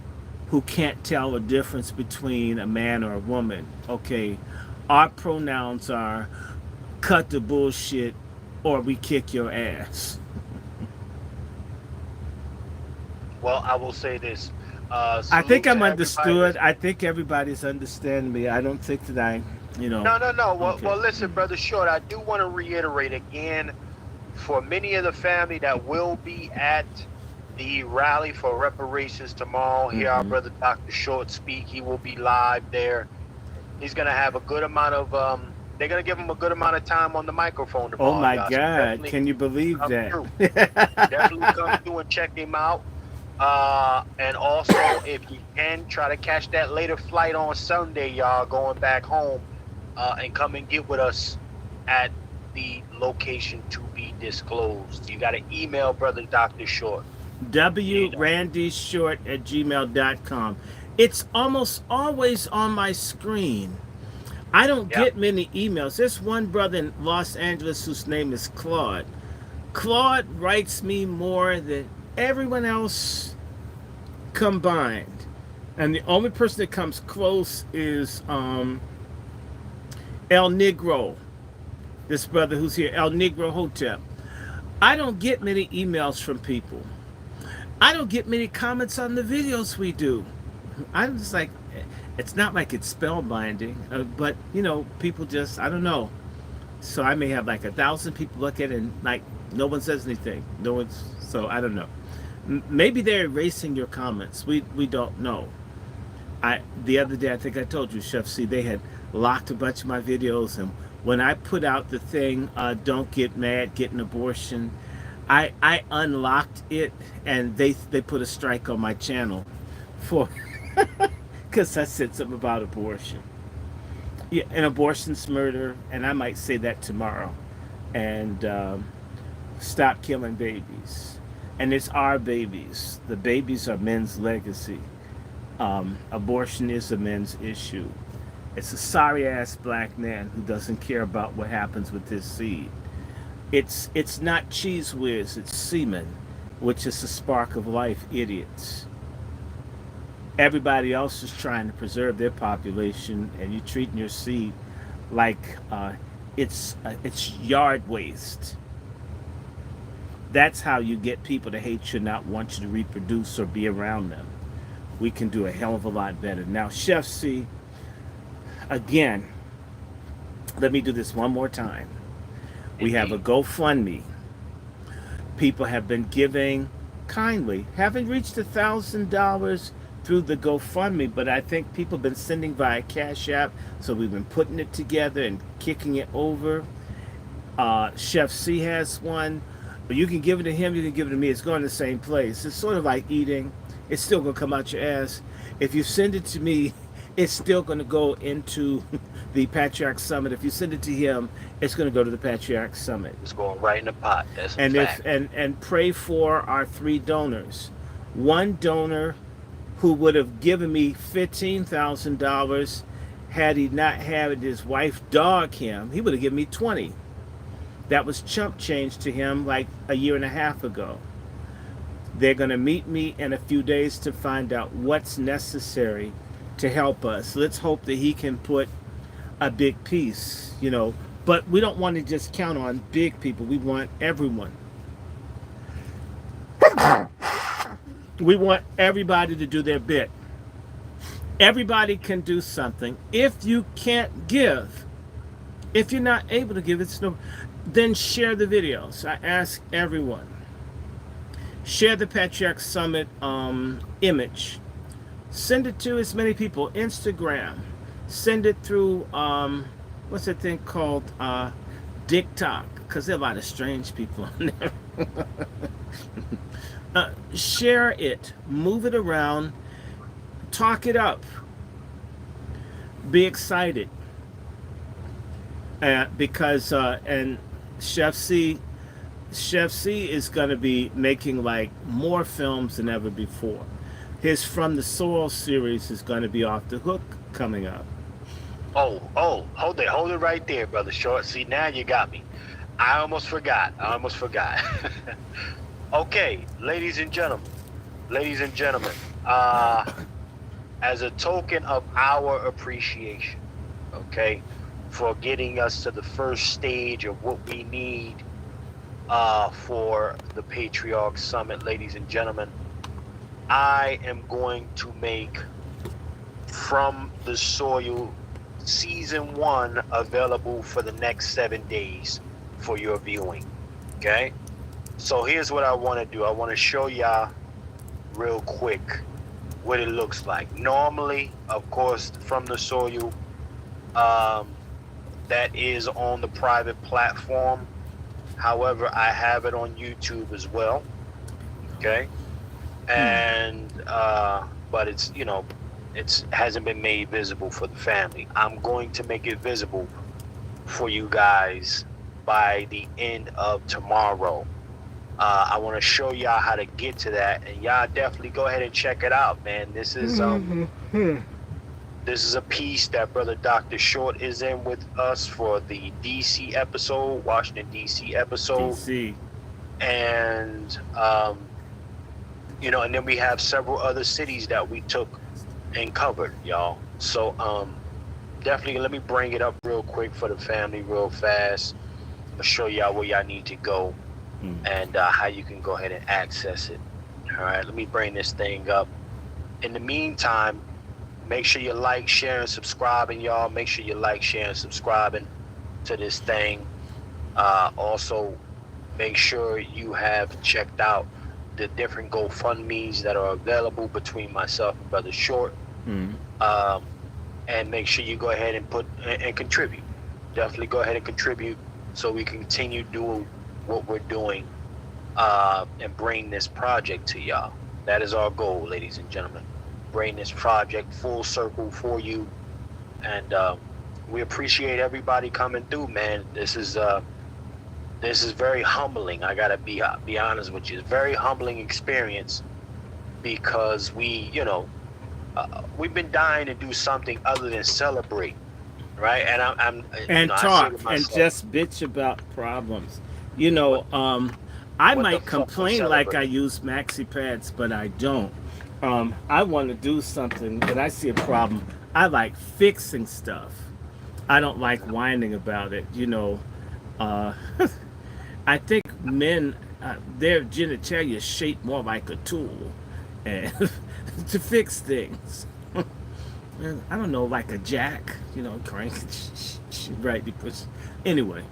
who can't tell the difference between a man or a woman. Okay, our pronouns are cut the bullshit or we kick your ass. Well, I will say this. I Salute think I'm to everybody understood. that's. I think everybody's understanding me. I don't think that No, no, no. Well, okay. well, listen, brother Short. I do want to reiterate again for many of the family that will be at the rally for reparations tomorrow. Hear our Mm-hmm. brother Dr. Short speak. He will be live there. He's gonna have a good amount of. They're gonna give him a good amount of time on the microphone Oh tomorrow, my y'all. So God. definitely Can you believe come that? through. Definitely come through and check him out. And also, if you can, try to catch that later flight on Sunday, y'all, going back home, and come and get with us at the location to be disclosed. You got to email brother Dr. Short. DrRandyShort@gmail.com. It's almost always on my screen. I don't Yep. get many emails. There's one brother in Los Angeles whose name is Claude. Claude writes me more than everyone else combined. And the only person that comes close is El Negro, this brother who's here, El Negro Hotep. I don't get many emails from people. I don't get many comments on the videos we do. I'm just like, it's not like it's spellbinding, but people just, I don't know. So I may have like 1,000 people look at it and like no one says anything. No one's, so I don't know. Maybe they're erasing your comments. We don't know. The other day I think I told you, Chef C, they had locked a bunch of my videos, and when I put out the thing, don't get mad, get an abortion, I unlocked it, and they put a strike on my channel for because I said something about abortion. Yeah, and abortion's murder, and I might say that tomorrow. And stop killing babies. And it's our babies. The babies are men's legacy. Abortion is a men's issue. It's a sorry ass black man who doesn't care about what happens with his seed. It's not cheese whiz, it's semen, which is the spark of life, idiots. Everybody else is trying to preserve their population, and you're treating your seed like it's yard waste. That's how you get people to hate you, not want you to reproduce or be around them. We can do a hell of a lot better. Now, Chef C, again, let me do this one more time. We have a GoFundMe. People have been giving kindly. Haven't reached $1,000 through the GoFundMe, but I think people have been sending via Cash App, so we've been putting it together and kicking it over. Chef C has one, but you can give it to him, you can give it to me. It's going to the same place. It's sort of like eating. It's still going to come out your ass. If you send it to me, it's still going to go into the Patriarch Summit. If you send it to him, it's going to go to the Patriarch Summit. It's going right in the pot. That's a And fact. and pray for our 3 donors. One donor who would have given me $15,000 had he not had his wife dog him, he would have given me 20. That was chump change to him like a year and a half ago. They're going to meet me in a few days to find out what's necessary to help us. Let's hope that he can put a big piece, but we don't want to just count on big people. We want everyone. We want everybody to do their bit. Everybody can do something. If you can't give, if you're not able to give, then share the videos. I ask everyone. Share the Patriarch Summit image. Send it to as many people. Instagram. Send it through, what's that thing called? TikTok. Because there are a lot of strange people on there. Share it. Move it around. Talk it up. Be excited. Because, and Chef C is going to be making like more films than ever before. His From the Soil series is going to be off the hook coming up. Oh, hold it right there, Brother Short. See, now you got me. I almost forgot. Okay, ladies and gentlemen, as a token of our appreciation, okay, for getting us to the first stage of what we need for the Patriarch Summit, ladies and gentlemen, I am going to make From the Soil Season 1 available for the next 7 days for your viewing, okay? So here's what I want to do. I want to show y'all real quick what it looks like. Normally, of course, From the Soil, that is on the private platform. However, I have it on YouTube as well, okay? And but it's it hasn't been made visible for the family. I'm going to make it visible for you guys by the end of tomorrow. I want to show y'all how to get to that, and y'all definitely go ahead and check it out, man. This is this is a piece that Brother Dr. Short is in with us for the DC episode, Washington DC episode. DC. And and then we have several other cities that we took and covered, y'all. So definitely let me bring it up real quick for the family real fast. I'll show y'all where y'all need to go and how you can go ahead and access it. All right, let me bring this thing up. In the meantime, make sure you like, share, and subscribing, y'all. Make sure you like, share, and subscribing to this thing. Also, make sure you have checked out the different GoFundMes that are available between myself and Brother Short. And make sure you go ahead and put and contribute. Definitely go ahead and contribute so we can continue doing what we're doing and bring this project to y'all. That is our goal, ladies and gentlemen. Bring this project full circle for you. And we appreciate everybody coming through, man. This is very humbling. I gotta be honest with you. It's a very humbling experience because we've been dying to do something other than celebrate, right? And and talk and just bitch about problems. I might complain like I use maxi pads, but I don't. I want to do something, but I see a problem. I like fixing stuff. I don't like whining about it. Uh, I think men, their genitalia is shaped more like a tool, and to fix things. I don't know, like a jack, crank, right? Because anyway,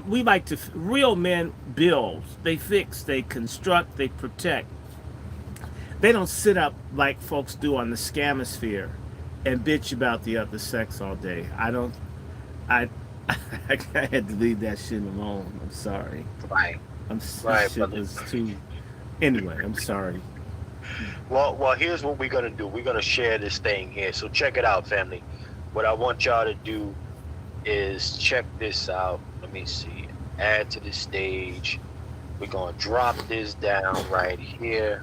we like to. Real men build, they fix, they construct, they protect. They don't sit up like folks do on the scamisphere and bitch about the other sex all day. I don't. I I had to leave that shit alone. I'm sorry. Right, That right, shit brother. was too. Anyway, I'm sorry. Well, here's what we're gonna do. We're gonna share this thing here. So check it out, family. What I want y'all to do is check this out. Let me see. Add to the stage. We're gonna drop this down right here,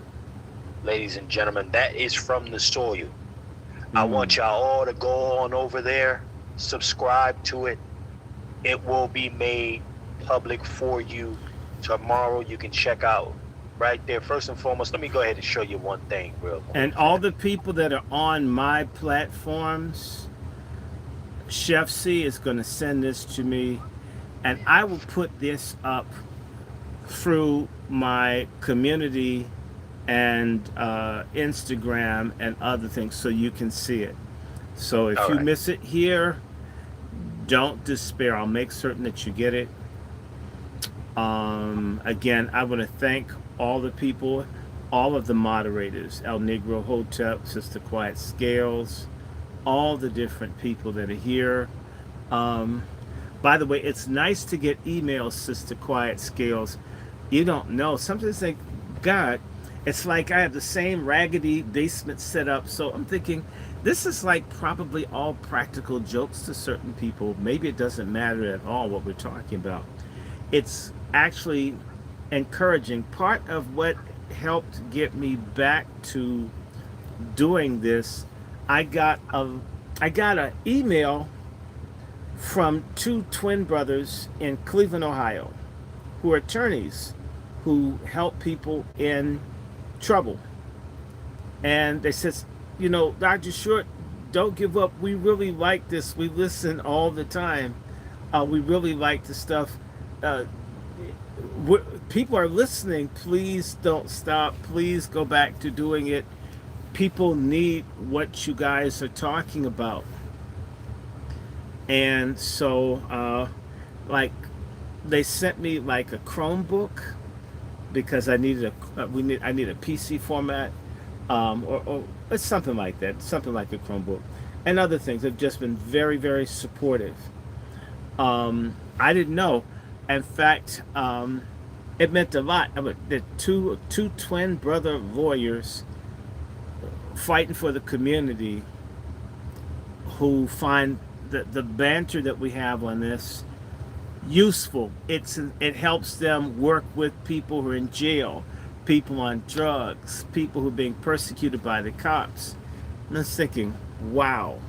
ladies and gentlemen. That is from the soil. I want y'all all to go on over there, subscribe to it. It will be made public for you tomorrow. You can check out right there. First and foremost, let me go ahead and show you one thing real quick. And all the people that are on my platforms, Chef C is going to send this to me, and I will put this up through my community and Instagram and other things so you can see it. So if you miss it here, don't despair. I'll make certain that you get it. Again, I want to thank all the people, all of the moderators, El Negro Hotep, Sister Quiet Scales, all the different people that are here. By the way, it's nice to get emails, Sister Quiet Scales. You don't know. Sometimes think, God, it's like I have the same raggedy basement set up. So I'm thinking, this is like probably all practical jokes to certain people. Maybe it doesn't matter at all what we're talking about. It's actually encouraging. Part of what helped get me back to doing this, I got an email from two twin brothers in Cleveland, Ohio, who are attorneys who help people in trouble. And they said, Dr. Short, don't give up. We really like this. We listen all the time. We really like the stuff. People are listening. Please don't stop. Please go back to doing it. People need what you guys are talking about. And so, they sent me like a Chromebook because I needed I need a PC format, or it's something like that, something like a Chromebook, and other things. Have just been very, very supportive. I didn't know. In fact, it meant a lot. The two twin brother lawyers fighting for the community who find the banter that we have on this useful. It helps them work with people who are in jail, people on drugs, people who are being persecuted by the cops. And I was thinking, wow,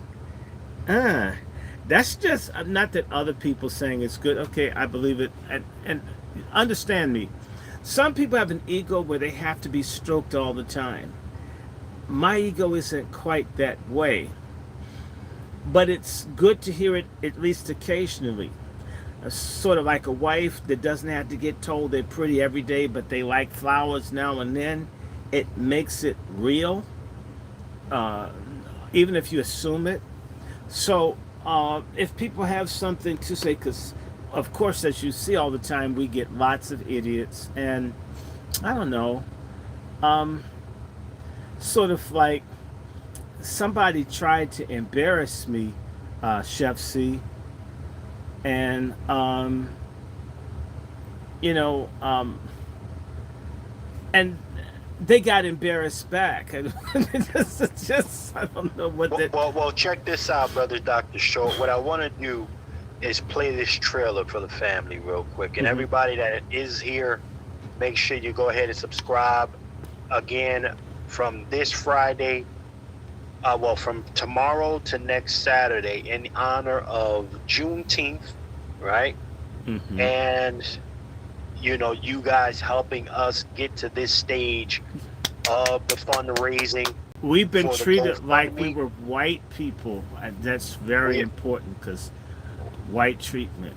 that's just not that other people saying it's good. Okay, I believe it, and understand me. Some people have an ego where they have to be stroked all the time. My ego isn't quite that way, but it's good to hear it at least occasionally. Sort of like a wife that doesn't have to get told they're pretty every day, but they like flowers now and then. It makes it real, even if you assume it. So if people have something to say, because of course, as you see all the time, we get lots of idiots, and I don't know, sort of like somebody tried to embarrass me, Chef C, and and they got embarrassed back. It's just I don't know what that. Well, check this out, brother, Dr. Short. What I want to do is play this trailer for the family real quick, and everybody that is here, make sure you go ahead and subscribe. Again, from this Friday. From tomorrow to next Saturday in honor of Juneteenth, right? And, you guys helping us get to this stage of the fundraising We've been for the treated like we GoFundMe. were white people, and that's very We important because white treatment.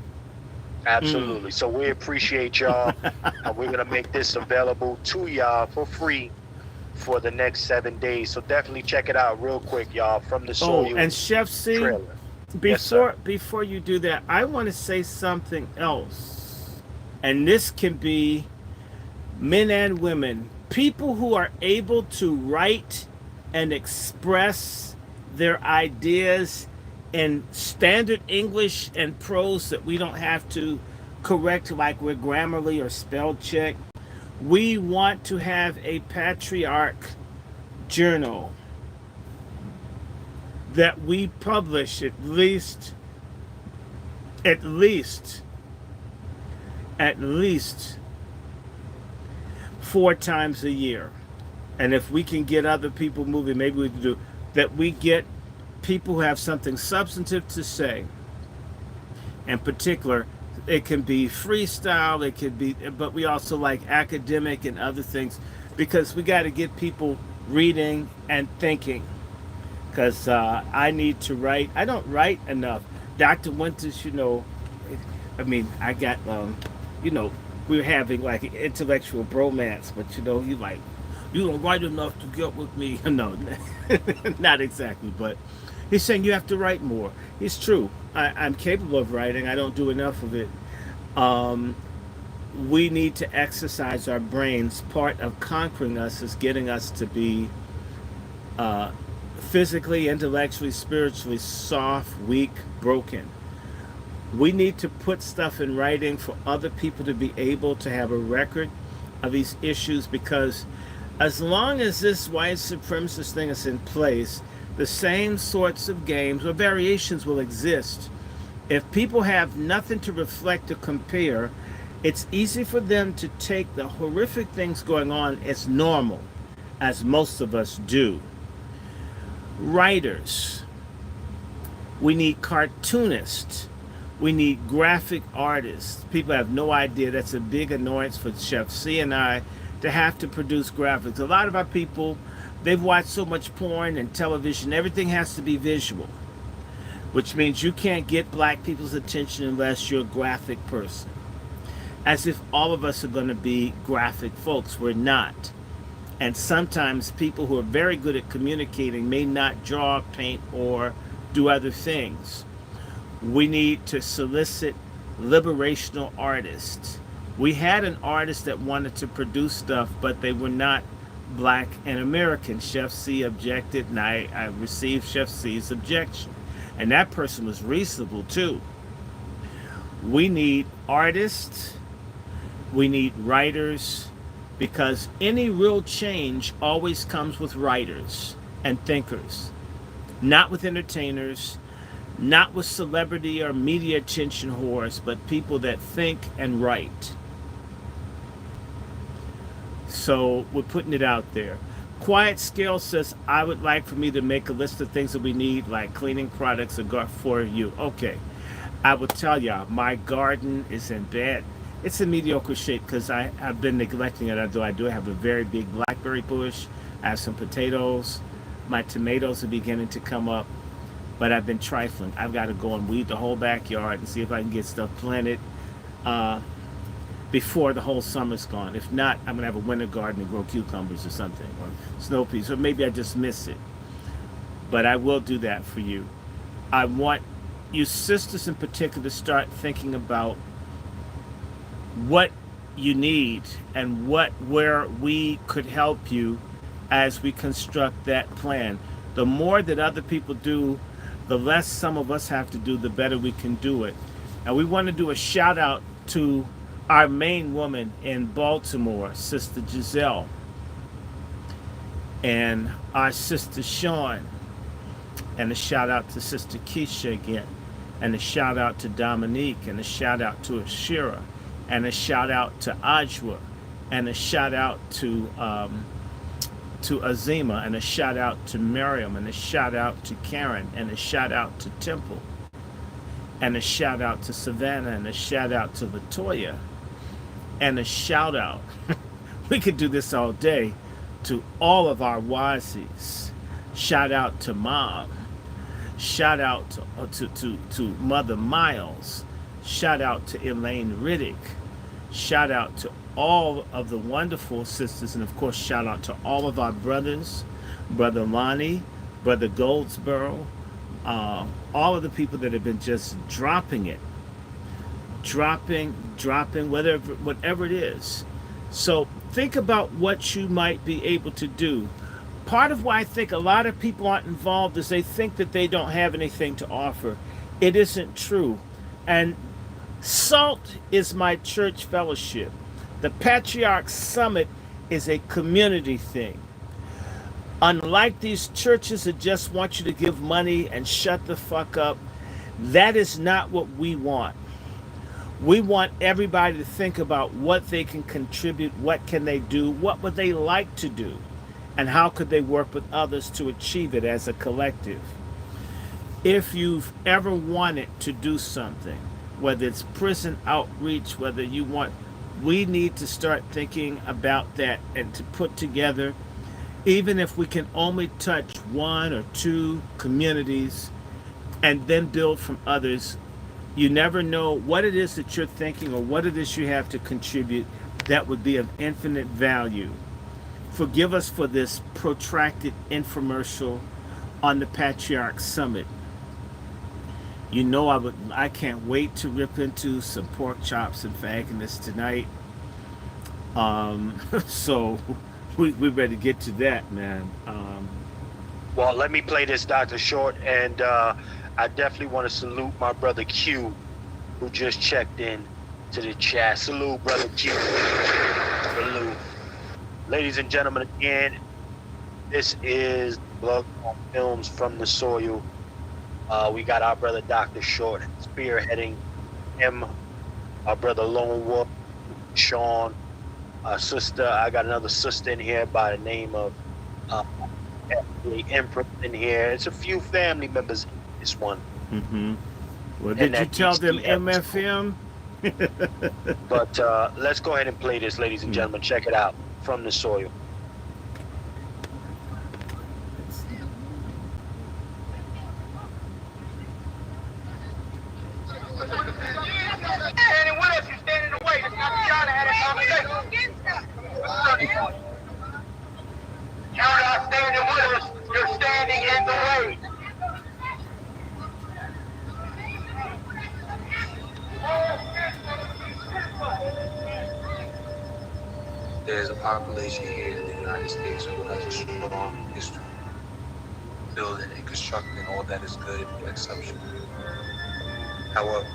Mm. absolutely. So we appreciate y'all, and we're gonna make this available to y'all for free for the next 7 days. So definitely check it out real quick, y'all, from the Oh, and Soil Chef C, trailer. Yes, sir. before you do that, I want to say something else, and this can be men and women, people who are able to write and express their ideas in standard English and prose that we don't have to correct like we're Grammarly or spell check. We want to have a patriarch journal that we publish at least at least 4 times a year. And if we can get other people moving, maybe we can do that. We get people who have something substantive to say. In particular, it can be freestyle, it could be, but we also like academic and other things because we got to get people reading and thinking. Because I need to write. I don't write enough. Dr. Winters, I mean, I got, you know, we were having like an intellectual bromance, but you like, you don't write enough to get with me. No, not exactly, but he's saying you have to write more. It's true. I'm capable of writing. I don't do enough of it. Um, we need to exercise our brains. Part of conquering us is getting us to be uh, physically, intellectually, spiritually soft, weak, broken. We need to put stuff in writing for other people to be able to have a record of these issues because as long as this white supremacist thing is in place, the same sorts of games or variations will exist. If people have nothing to reflect or compare, it's easy for them to take the horrific things going on as normal, as most of us do. Writers. We need cartoonists. We need graphic artists. People have no idea that's a big annoyance for Chef C and I to have to produce graphics. A lot of our people, they've watched so much porn and television, everything has to be visual, which means you can't get black people's attention unless you're a graphic person. As if all of us are going to be graphic folks. We're not. And sometimes people who are very good at communicating may not draw, paint, or do other things. We need to solicit liberational artists. We had an artist that wanted to produce stuff, but they were not black and American. Chef C objected, and I received Chef C's objection. And that person was reasonable too. We need artists, we need writers, because any real change always comes with writers and thinkers, not with entertainers, not with celebrity or media attention whores, but people that think and write. So we're putting it out there. Quiet Scale says, I would like for me to make a list of things that we need, like cleaning products for you. Okay, I will tell y'all, my garden is in bad. It's in mediocre shape because I've been neglecting it, although I do have a very big blackberry bush. I have some potatoes. My tomatoes are beginning to come up, but I've been trifling. I've got to go and weed the whole backyard and see if I can get stuff planted before the whole summer's gone. If not, I'm going to have a winter garden and grow cucumbers or something, or snow peas, or maybe I just miss it. But I will do that for you. I want you sisters in particular to start thinking about what you need and where we could help you as we construct that plan. The more that other people do, the less some of us have to do, the better we can do it. And we want to do a shout out to our main woman in Baltimore, Sister Giselle, and our sister Sean, and a shout out to Sister Keisha again, and a shout out to Dominique, and a shout out to Ashira, and a shout out to Ajwa, and a shout out to Azima, and a shout out to Miriam, and a shout out to Karen, and a shout out to Temple, and a shout out to Savannah, and a shout out to Latoya, and a shout out, we could do this all day, to all of our Wazies. Shout out to Mom. Shout out to Mother Miles. Shout out to Elaine Riddick. Shout out to all of the wonderful sisters, and of course, shout out to all of our brothers, Brother Lonnie, Brother Goldsboro, all of the people that have been just dropping it, dropping, whatever it is. So think about what you might be able to do. Part of why I think a lot of people aren't involved is they think that they don't have anything to offer. It isn't true. And SALT is my church fellowship. The Patriarch Summit is a community thing. Unlike these churches that just want you to give money and shut the fuck up, that is not what we want. We want everybody to think about what they can contribute, what can they do, what would they like to do, and how could they work with others to achieve it as a collective. If you've ever wanted to do something, whether it's prison outreach, whether you want, we need to start thinking about that and to put together, even if we can only touch 1 or 2 communities and then build from others. You never know what it is that you're thinking or what it is you have to contribute that would be of infinite value. Forgive us for this protracted infomercial on the Patriarch Summit. You know I can't wait to rip into some pork chops and faggotness tonight. So we're ready to get to that, man. Well, let me play this Dr. Short, and I definitely want to salute my brother Q, who just checked in to the chat. Salute, brother Q. Salute. Ladies and gentlemen, again, this is Blood on Films from the Soil. We got our brother Dr. Short spearheading him, our brother Lone Wolf, Sean, sister. I got another sister in here by the name of the Empress in here. It's a few family members in this one. Mm-hmm. Well, did you tell them MFM? But let's go ahead and play this, ladies and gentlemen. Check it out. From the Soil. Standing with us, you stand in the way. It's not trying to have a conversation. You're not standing with us, you're standing in the way. There's a population here in the United States who has a strong history, building and constructing all that is good and exceptional. However,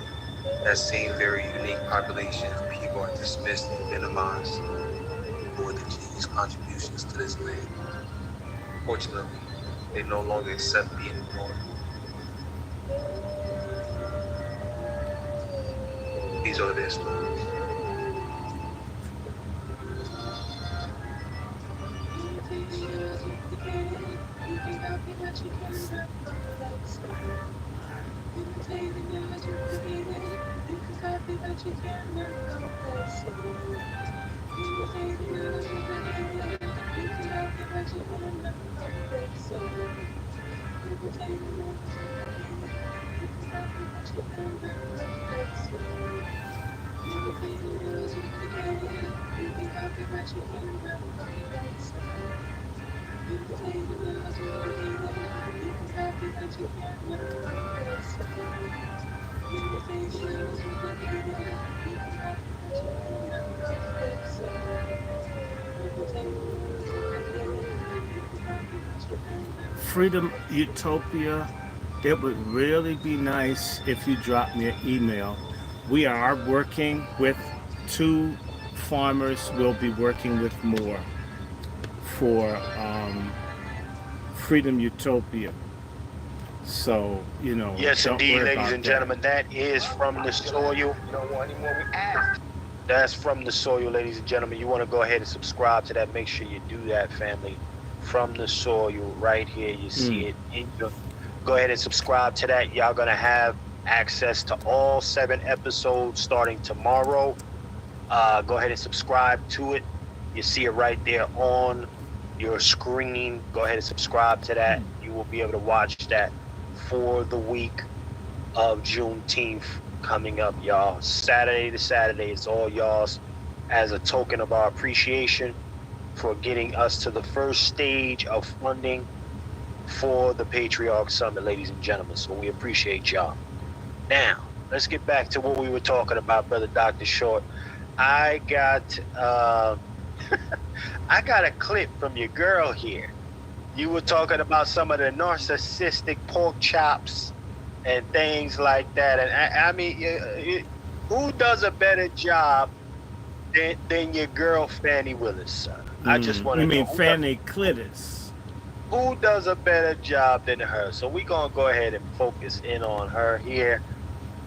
that same very unique population of people are dismissed and minimized for the genius contributions to this land. Fortunately, they no longer accept being ignored. These are their stories. Freedom Utopia, it would really be nice if you drop me an email. We are working with 2 farmers. We'll be working with more for Freedom Utopia. So, you know, Yes, don't indeed, worry ladies about and that. gentlemen, that is From the Soil. You don't want any more, we asked. That's From the Soil, ladies and gentlemen. You want to go ahead and subscribe to that. Make sure you do that, family. From the Soil, right here. You see it. Go ahead and subscribe to that. Y'all going to have access to all 7 episodes starting tomorrow. Go ahead and subscribe to it. You see it right there on your screen. Go ahead and subscribe to that. You will be able to watch that for the week of Juneteenth coming up, y'all. Saturday to Saturday, it's all y'all's, as a token of our appreciation for getting us to the first stage of funding for the Patriarch Summit, ladies and gentlemen. So we appreciate y'all. Now, let's get back to what we were talking about, brother Dr. Short. I got I got a clip from your girl here. You were talking about some of the narcissistic pork chops and things like that. And I mean, who does a better job than your girl Fannie Willis, son? I just want to know. You mean Fannie Clitis? Who does a better job than her? So we're going to go ahead and focus in on her here.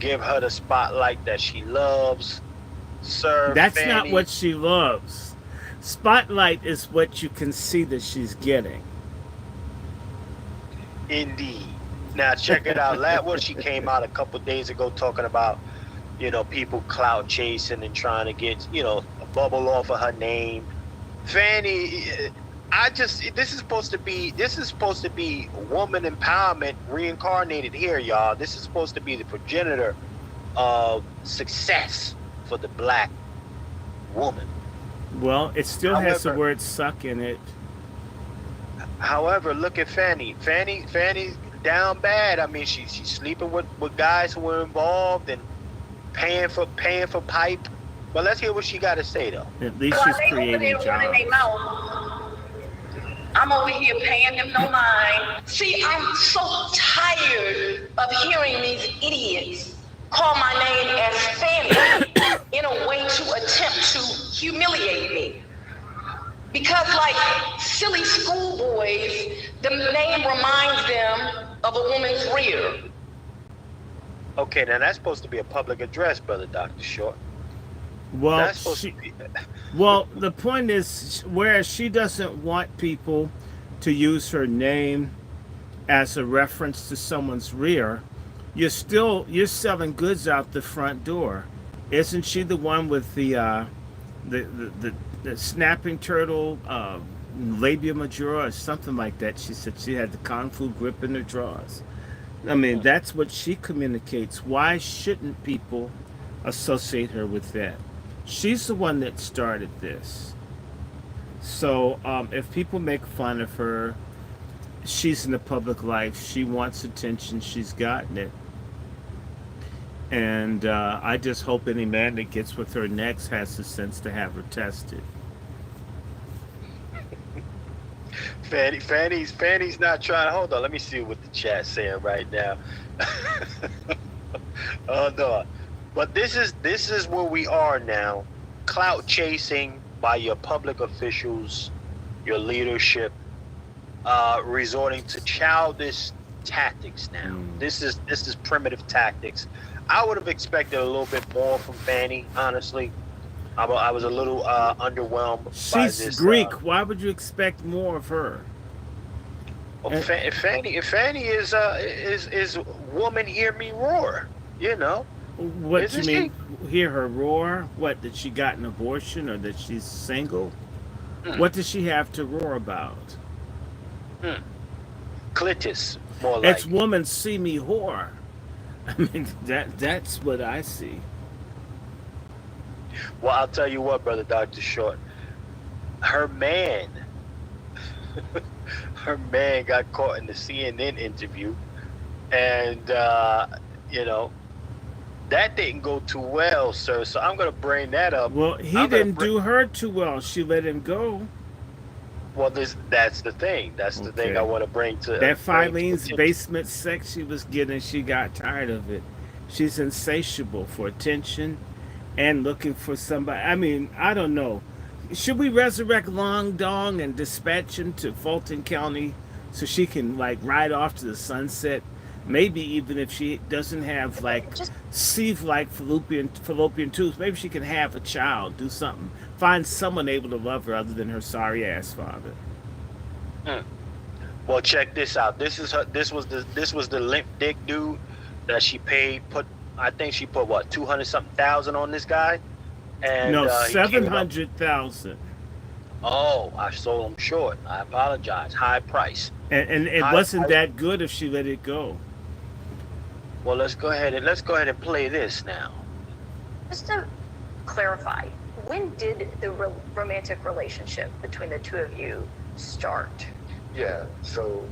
Give her the spotlight that she loves. Sir, That's Fannie. not what she loves. Spotlight is what you can see that she's getting. Indeed. Now check it out. Well, she came out a couple days ago talking about, people clout chasing and trying to get, a bubble off of her name. Fannie, this is supposed to be woman empowerment reincarnated here, y'all. This is supposed to be the progenitor of success for the black woman. Well, it still has the word suck in it. However, look at Fannie. Fannie's down bad. I mean, she's sleeping with guys who were involved and paying for pipe. But let's hear what she got to say, though. At least she's creating jobs. I'm over here paying them no mind. See, I'm so tired of hearing these idiots call my name as Fannie in a way to attempt to humiliate me. Because like silly schoolboys, the name reminds them of a woman's rear. Okay, now that's supposed to be a public address, brother Dr. Short. Well, well, the point is, whereas she doesn't want people to use her name as a reference to someone's rear, you're selling goods out the front door. Isn't she the one with the snapping turtle labia majora or something like that? She said she had the kung fu grip in her drawers. I mean, that's what she communicates. Why shouldn't people associate her with that? She's the one that started this. So if people make fun of her, she's in the public life. She wants attention. She's gotten it. And I just hope any man that gets with her next has the sense to have her tested. Fannie's not trying. Hold on, let me see what the chat's saying right now. Oh no. But this is where we are now. Clout chasing by your public officials, your leadership, resorting to childish tactics now. This is primitive tactics. I would have expected a little bit more from Fannie, honestly. I was a little underwhelmed by this. She's Greek. Why would you expect more of her? Well, Fannie is woman hear me roar, What do you mean? Hear her roar? What, that she got an abortion or that she's single? What does she have to roar about? Clitis, more like. It's woman see me whore. I mean, that's what I see. Well, I'll tell you what, brother Dr. Short. Her man got caught in the CNN interview, and that didn't go too well, sir. So I'm going to bring that up. Well, he didn't do her too well. She let him go. Well, that's the thing. That's the thing I want to bring to that Filene's basement sex she was getting. She got tired of it. She's insatiable for attention and looking for somebody. I mean, I don't know. Should we resurrect Long Dong and dispatch him to Fulton County so she can ride off to the sunset? Maybe even if she doesn't have sieve-like fallopian tubes, maybe she can have a child, do something, find someone able to love her other than her sorry ass father. Well, check this out. This was the limp dick dude that she paid. I think she put what, 200-something thousand on this guy, and no, 700,000. Oh, I sold them short. I apologize. High price. And it wasn't that good if she let it go. Well, let's go ahead and play this now. Just to clarify, when did the romantic relationship between the two of you start? Yeah, so,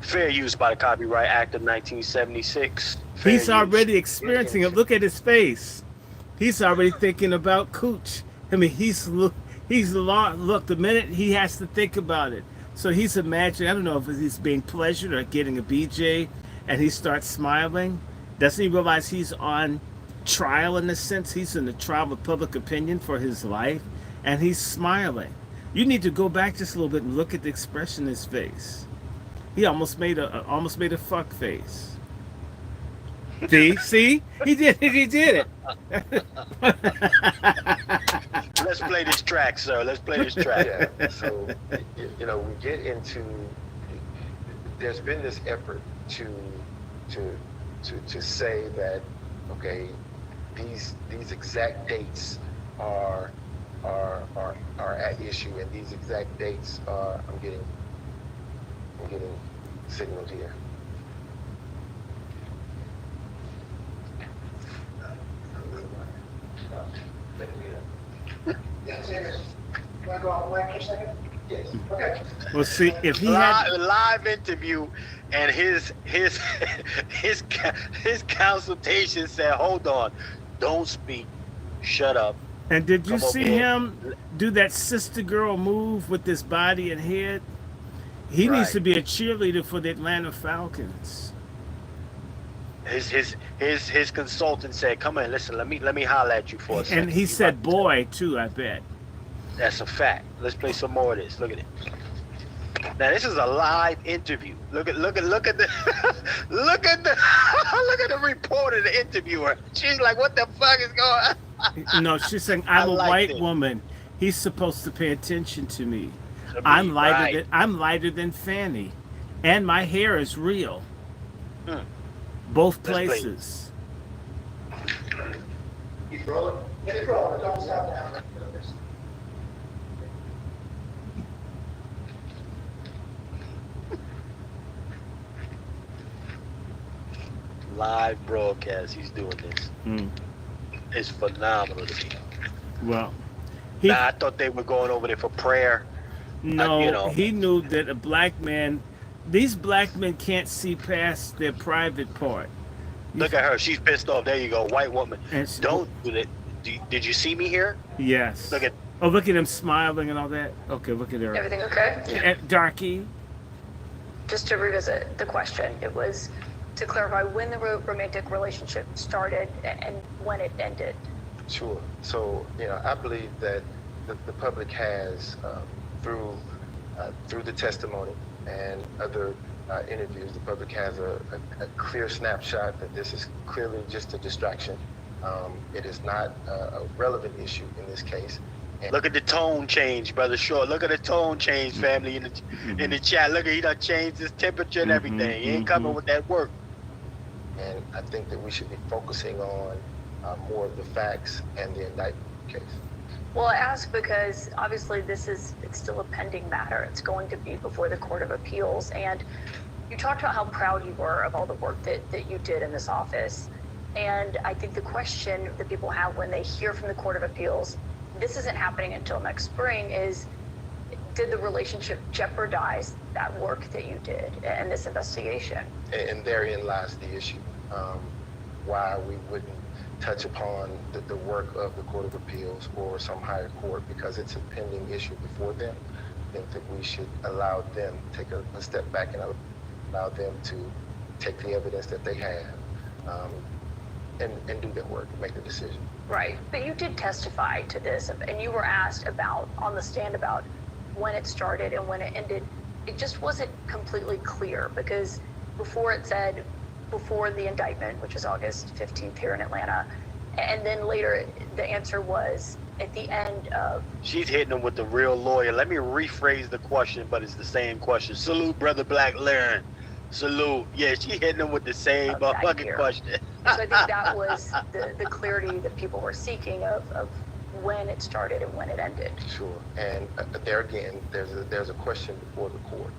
Fair use by the Copyright Act of 1976. He's already experiencing it. Look at his face. He's already thinking about cooch. I mean, look, the minute he has to think about it. So he's imagining, I don't know if he's being pleasured or getting a BJ, and he starts smiling. Doesn't he realize he's on trial in a sense? He's in the trial of public opinion for his life, and he's smiling. You need to go back just a little bit and look at the expression in his face. He almost made a fuck face. See? He did it. Let's play this track, sir. Let's play this track. yeah, so, we get into, there's been this effort to say that, okay, these exact dates are at issue, and these exact dates are, I'm getting signaled here. Want to go on blank for a second? Yes. Okay. Well, see, if he had live interview, and his consultation said, "Hold on, don't speak, shut up." And did you Come over see here. him do that sister girl move with his body and head? He needs Right. to be a cheerleader for the Atlanta Falcons. His consultant said, "Come in, listen. Let me holler at you for a second." And he said boy too, I bet. That's a fact. Let's play some more of this. Look at it. Now this is a live interview. Look at the look at the look at the reporter, the interviewer. She's like, "What the fuck is going on?" No, she's saying I I'm a liked white it. woman. He's supposed to pay attention to me. To I'm me, lighter right. I'm lighter than Fanny, and my hair is real. Hmm. Both Let's play. places. Keep rolling. Keep rolling. Don't stop now. Live broadcast. He's doing this. Mm. It's phenomenal to me. Well, he Nah, I thought they were going over there for prayer. no, he knew that a black man. These black men can't see past their private part. Look at her. She's pissed off. There you go. White woman. And she- Don't do that. Did you see me here? Yes. Look at. Oh, look at him smiling and all that. Okay, look at her. Everything okay? And Darky. Just to revisit the question, it was to clarify when the romantic relationship started and when it ended. Sure. So, I believe that the public has, through the testimony and other interviews, the public has a clear snapshot that this is clearly just a distraction. It is not a relevant issue in this case. And Look at the tone change, brother Short. Look at the tone change, family in the chat. Look at he done changed his temperature and everything. He ain't coming with that work. And I think that we should be focusing on more of the facts and the indictment case. Well, I ask because obviously it's still a pending matter. It's going to be before the Court of Appeals. And you talked about how proud you were of all the work that you did in this office. And I think the question that people have when they hear from the Court of Appeals, this isn't happening until next spring, is did the relationship jeopardize that work that you did in this investigation? And therein lies the issue. Why we wouldn't touch upon the work of the Court of Appeals or some higher court, because it's a pending issue before them. I think that we should allow them to take a step back and allow them to take the evidence that they have and do their work, make the decision. Right, but you did testify to this, and you were asked about, on the stand, about when it started and when it ended. It just wasn't completely clear, because before it said, before the indictment, which is August 15th here in Atlanta, and then later the answer was at the end of... She's hitting him with the real lawyer. Let me rephrase the question, but it's the same question. Salute, brother Black Laren. Salute. Yeah, she hitting him with the same Of that fucking year. question. So I think that was the clarity that people were seeking of when it started and when it ended. Sure. And there again, there's a question before the court,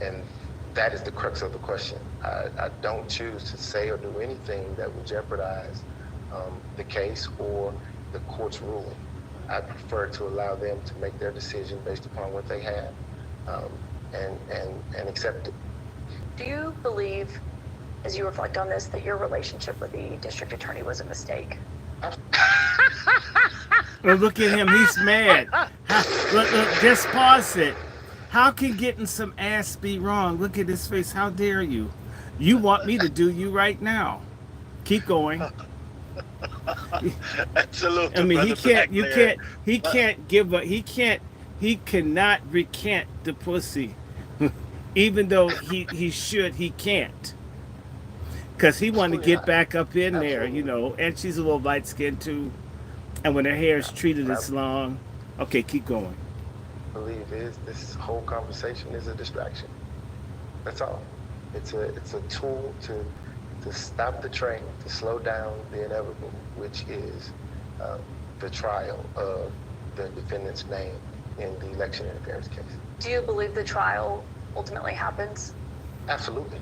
and that is the crux of the question. I don't choose to say or do anything that would jeopardize the case or the court's ruling. I prefer to allow them to make their decision based upon what they have, and accept it. Do you believe, as you reflect on this, that your relationship with the district attorney was a mistake? Well, look at him. He's mad. Look, just pause it. How can getting some ass be wrong? Look at his face. How dare you? You want me to do you right now. Keep going. Absolutely. I mean, he cannot recant the pussy. Even though he should, he can't. Because he want to get back up in there, you know. And she's a little light-skinned, too. And when her hair is treated as long. Okay, keep going. I believe is this whole conversation is a distraction. That's all. It's a tool to stop the train, to slow down the inevitable, which is the trial of the defendant's name in the election interference case. Do you believe the trial ultimately happens? Absolutely.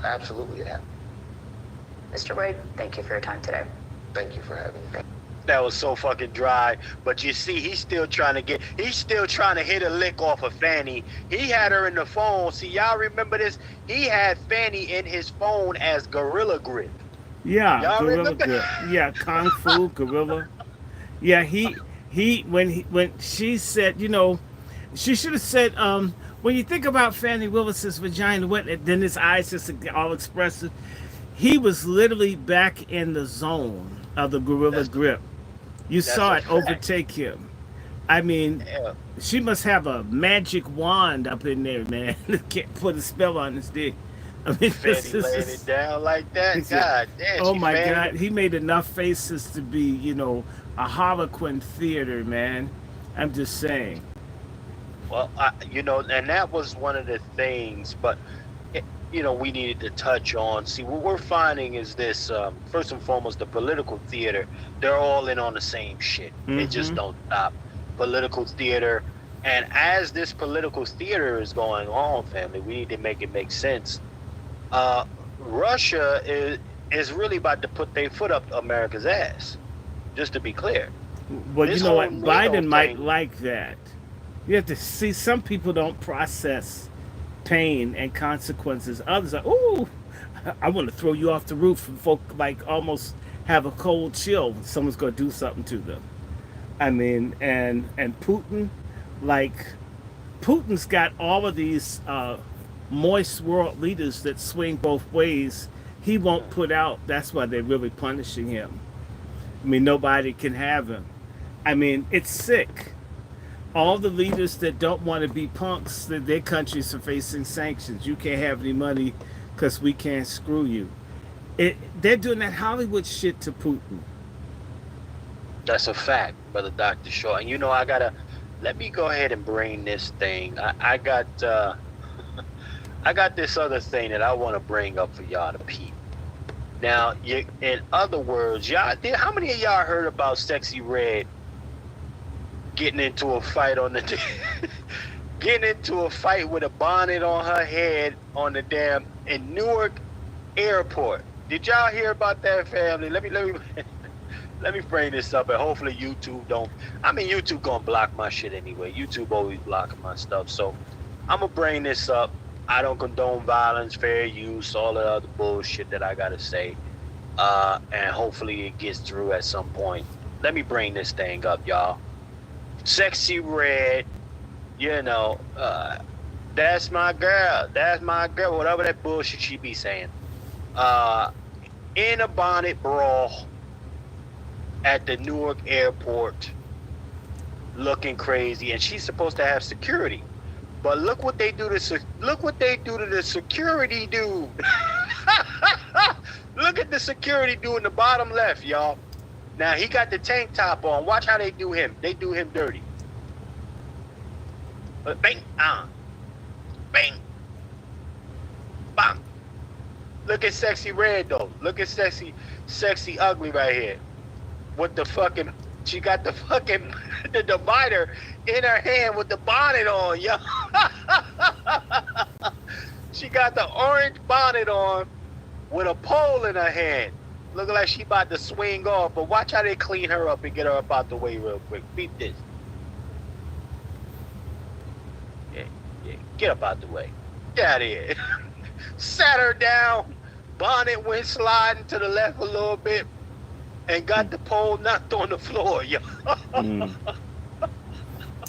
Absolutely it happened. Mr. Wade, thank you for your time today. Thank you for having me. That was so fucking dry. But you see, he's still trying to hit a lick off of Fanny. He had her in the phone. See, y'all remember this? He had Fanny in his phone as Gorilla Grip. Yeah, y'all Gorilla remember? Grip. Yeah, Kung Fu Gorilla. Yeah, when she said, you know, she should have said, when you think about Fannie Willis's vagina, then his eyes just all expressive. He was literally back in the zone of the Gorilla Grip. You saw it overtake him. I mean, she must have a magic wand up in there, man. Can't put a spell on his dick. I mean, Fanny laying it down like that. God damn. Oh my God, he made enough faces to be, you know, a Harlequin theater, man. I'm just saying. Well, you know, and that was one of the things, but you know, we needed to touch on. See, what we're finding is this, first and foremost, the political theater, they're all in on the same shit. They just don't stop. Political theater. And as this political theater is going on, family, we need to make it make sense. Russia is really about to put their foot up America's ass, just to be clear. Well, This you know what? whole Biden NATO might thing- like that. You have to see, some people don't process pain and consequences. Others are, ooh, I want to throw you off the roof, and folk like almost have a cold chill when someone's going to do something to them. I mean, and Putin, like, Putin's got all of these moist world leaders that swing both ways. He won't put out. That's why they're really punishing him. I mean, nobody can have him. I mean, it's sick. All the leaders that don't want to be punks, that their countries are facing sanctions. You can't have any money because we can't screw you. They're doing that Hollywood shit to Putin. That's a fact, brother Dr. Short. And you know, let me go ahead and bring this thing. I got this other thing that I want to bring up for y'all to peep. Now, in other words, y'all, how many of y'all heard about Sexy Red getting into a fight with a bonnet on her head on the damn in Newark airport? Did y'all hear about that, family? Let me bring this up, and hopefully YouTube don't. I mean, YouTube gonna block my shit anyway. YouTube always blocking my stuff, so I'm gonna bring this up. I don't condone violence, fair use, all the other bullshit that I gotta say, and hopefully it gets through at some point. Let me bring this thing up, y'all. Sexy Red, you know, that's my girl, whatever that bullshit she be saying. In a bonnet brawl at the Newark airport, looking crazy, and she's supposed to have security. But look what they do to the security dude. Look at the security dude in the bottom left, y'all. Now, he got the tank top on. Watch how they do him. They do him dirty. Bang, bang, bang. Look at Sexy Red, though. Look at Sexy Ugly right here. With the fucking She got the fucking the divider in her hand with the bonnet on, yo. She got the orange bonnet on with a pole in her hand. Looking like she about to swing off, but watch how they clean her up and get her up out the way real quick. Beat this. Yeah, get up out the way. Get out of here. Sat her down, bonnet went sliding to the left a little bit, and got the pole knocked on the floor, yo.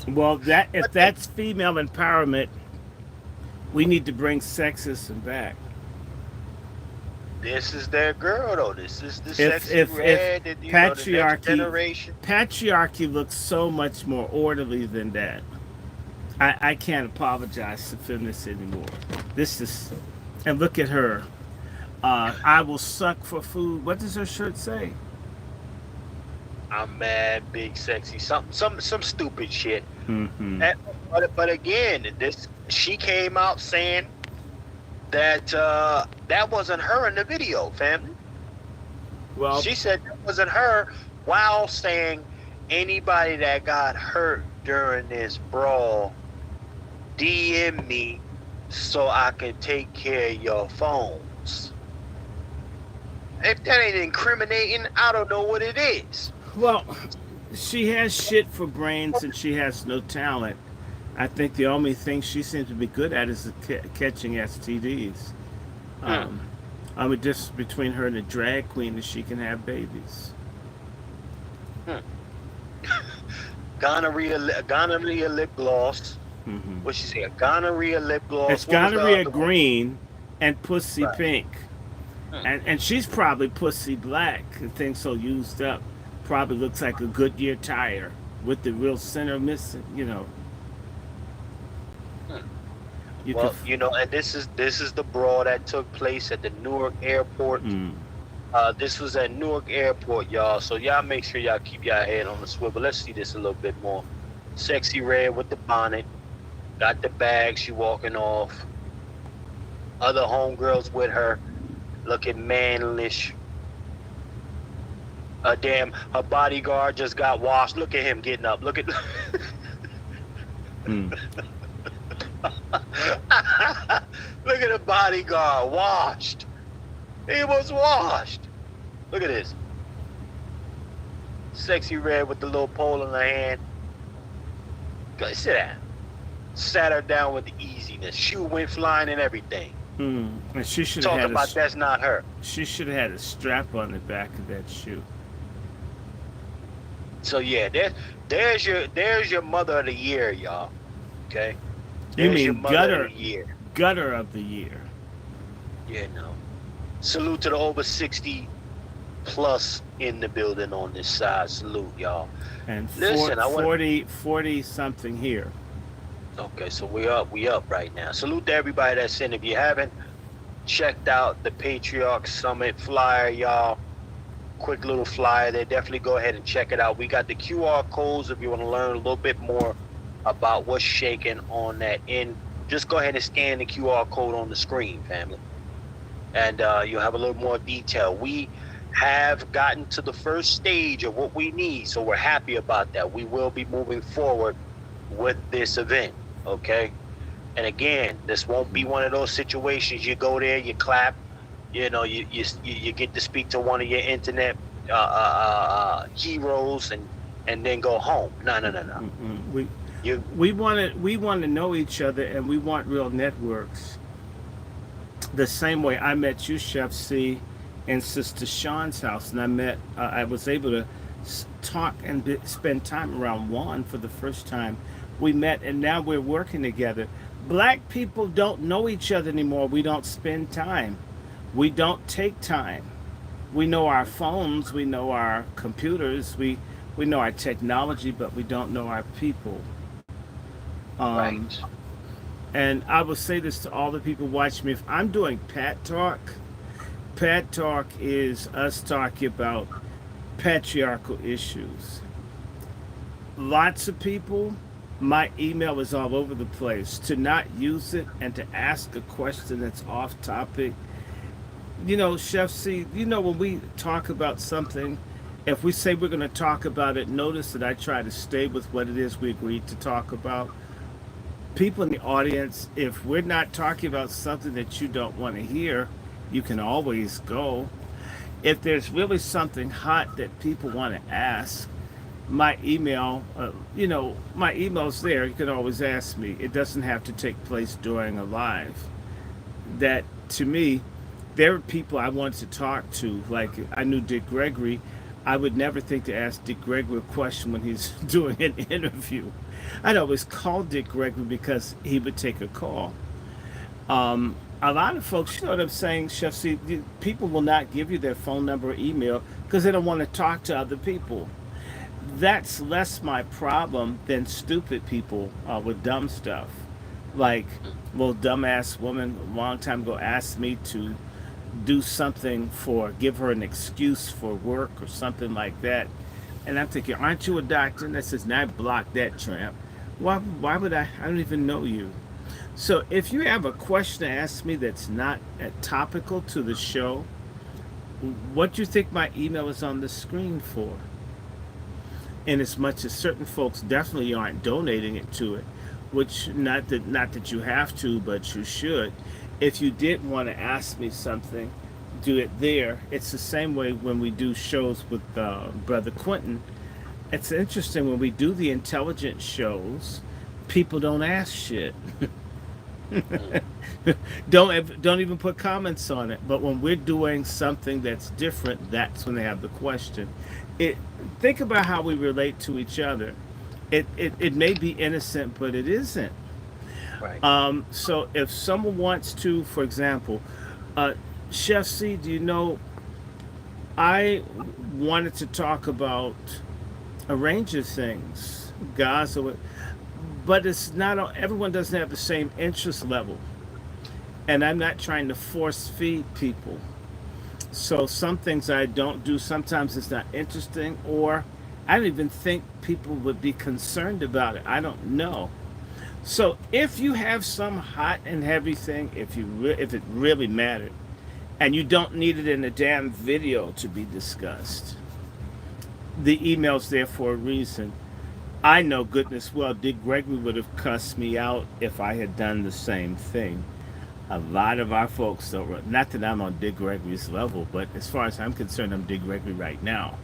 Well, if that's female empowerment, we need to bring sexism back. This is their girl, though. This is the If sexy red. if You know, the next patriarchy generation. looks so much more orderly than that. I can't apologize to feminists anymore. This is, and look at her. I will suck for food. What does her shirt say? I'm mad, big, sexy, some stupid shit. Mm-hmm. But again, she came out saying that that wasn't her in the video, family. Well, She said that wasn't her, while saying anybody that got hurt during this brawl, DM me so I can take care of your phones. If that ain't incriminating, I don't know what it is. well, she has shit for brains and she has no talent. I think the only thing she seems to be good at is catching STDs. I mean, just between her and a drag queen, that she can have babies. Gonorrhea lip gloss. Mm-hmm. What she say? A gonorrhea lip gloss. It's What was the gonorrhea other one? green and pussy Right. pink. And she's probably pussy black. The thing's so used up. Probably looks like a Goodyear tire with the real center missing, you know. Well, you know, and this is the brawl that took place at the Newark airport. This was at Newark airport, y'all. So y'all make sure y'all keep y'all head on the swivel. Let's see this a little bit more. Sexy red with the bonnet, got the bag. She walking off. Other homegirls with her, looking manlish. Her bodyguard just got washed. Look at him getting up. Look at. Look at the bodyguard, washed. He was washed. Look at this. Sexy red with the little pole in her hand. Go sit down. Sat her down with the easiness. Shoe went flying and everything. And she should Talk have had about that's not her. She should have had a strap on the back of that shoe. So yeah, there's your mother of the year, y'all. Okay. You There's your mean mother of the year. gutter of the year? Yeah, no. Salute to the over 60 plus in the building on this side. Salute, y'all. And Listen, 40 something here. Okay, so we up right now. Salute to everybody that's in. If you haven't checked out the Patriarch Summit flyer, y'all, quick little flyer there, definitely go ahead and check it out. We got the QR codes if you want to learn a little bit more about what's shaking on that end. Just go ahead and scan the QR code on the screen, family, and you'll have a little more detail. We have gotten to the first stage of what we need, so we're happy about that. We will be moving forward with this event, okay? And again, this won't be one of those situations you go there, you clap, you know, you get to speak to one of your internet heroes and then go home. No. We want to know each other, and we want real networks. The same way I met you, Chef C, in Sister Sean's house, and I was able to talk and spend time around Juan for the first time. We met, and now we're working together. Black people don't know each other anymore. We don't spend time. We don't take time. We know our phones, we know our computers, we know our technology, but we don't know our people. Right. And I will say this to all the people watching me. If I'm doing Pat Talk is us talking about patriarchal issues. Lots of people, my email is all over the place. To not use it and to ask a question that's off topic. You know, Chef C, you know, when we talk about something If we say we're going to talk about it, notice that I try to stay with what it is we agreed to talk about. People in the audience, if we're not talking about something that you don't want to hear, you can always go. If there's really something hot that people want to ask, my email, my email's there. You can always ask me. It doesn't have to take place during a live. That, to me, there are people I wanted to talk to. Like, I knew Dick Gregory. I would never think to ask Dick Gregory a question when he's doing an interview. I'd always call Dick Gregory because he would take a call. A lot of folks, you know what I'm saying, Chef C, people will not give you their phone number or email because they don't want to talk to other people. That's less my problem than stupid people with dumb stuff. Like, well, dumbass woman a long time ago asked me to do something give her an excuse for work or something like that. And I'm thinking, aren't you a doctor? And that says, now I block that tramp. Why would I don't even know you. So if you have a question to ask me that's not topical to the show, what do you think my email is on the screen for? And as much as certain folks definitely aren't donating it to it, which not that you have to, but you should. If you did want to ask me something, do it there. It's the same way when we do shows with Brother Quentin. It's interesting when we do the intelligence shows, people don't ask shit. don't even put comments on it. But when we're doing something that's different, that's when they have the question. Think about how we relate to each other. It may be innocent, but it isn't. Right. So if someone wants to, for example, Chef C, do you know, I wanted to talk about a range of things, Gaza, but it's not, everyone doesn't have the same interest level. And I'm not trying to force feed people. So some things I don't do, sometimes it's not interesting, or I don't even think people would be concerned about it. I don't know. So if you have some hot and heavy thing, if it really mattered, and you don't need it in a damn video to be discussed, the email's there for a reason. I know goodness well Dick Gregory would have cussed me out if I had done the same thing. A lot of our folks don't, not that I'm on Dick Gregory's level, but as far as I'm concerned, I'm Dick Gregory right now.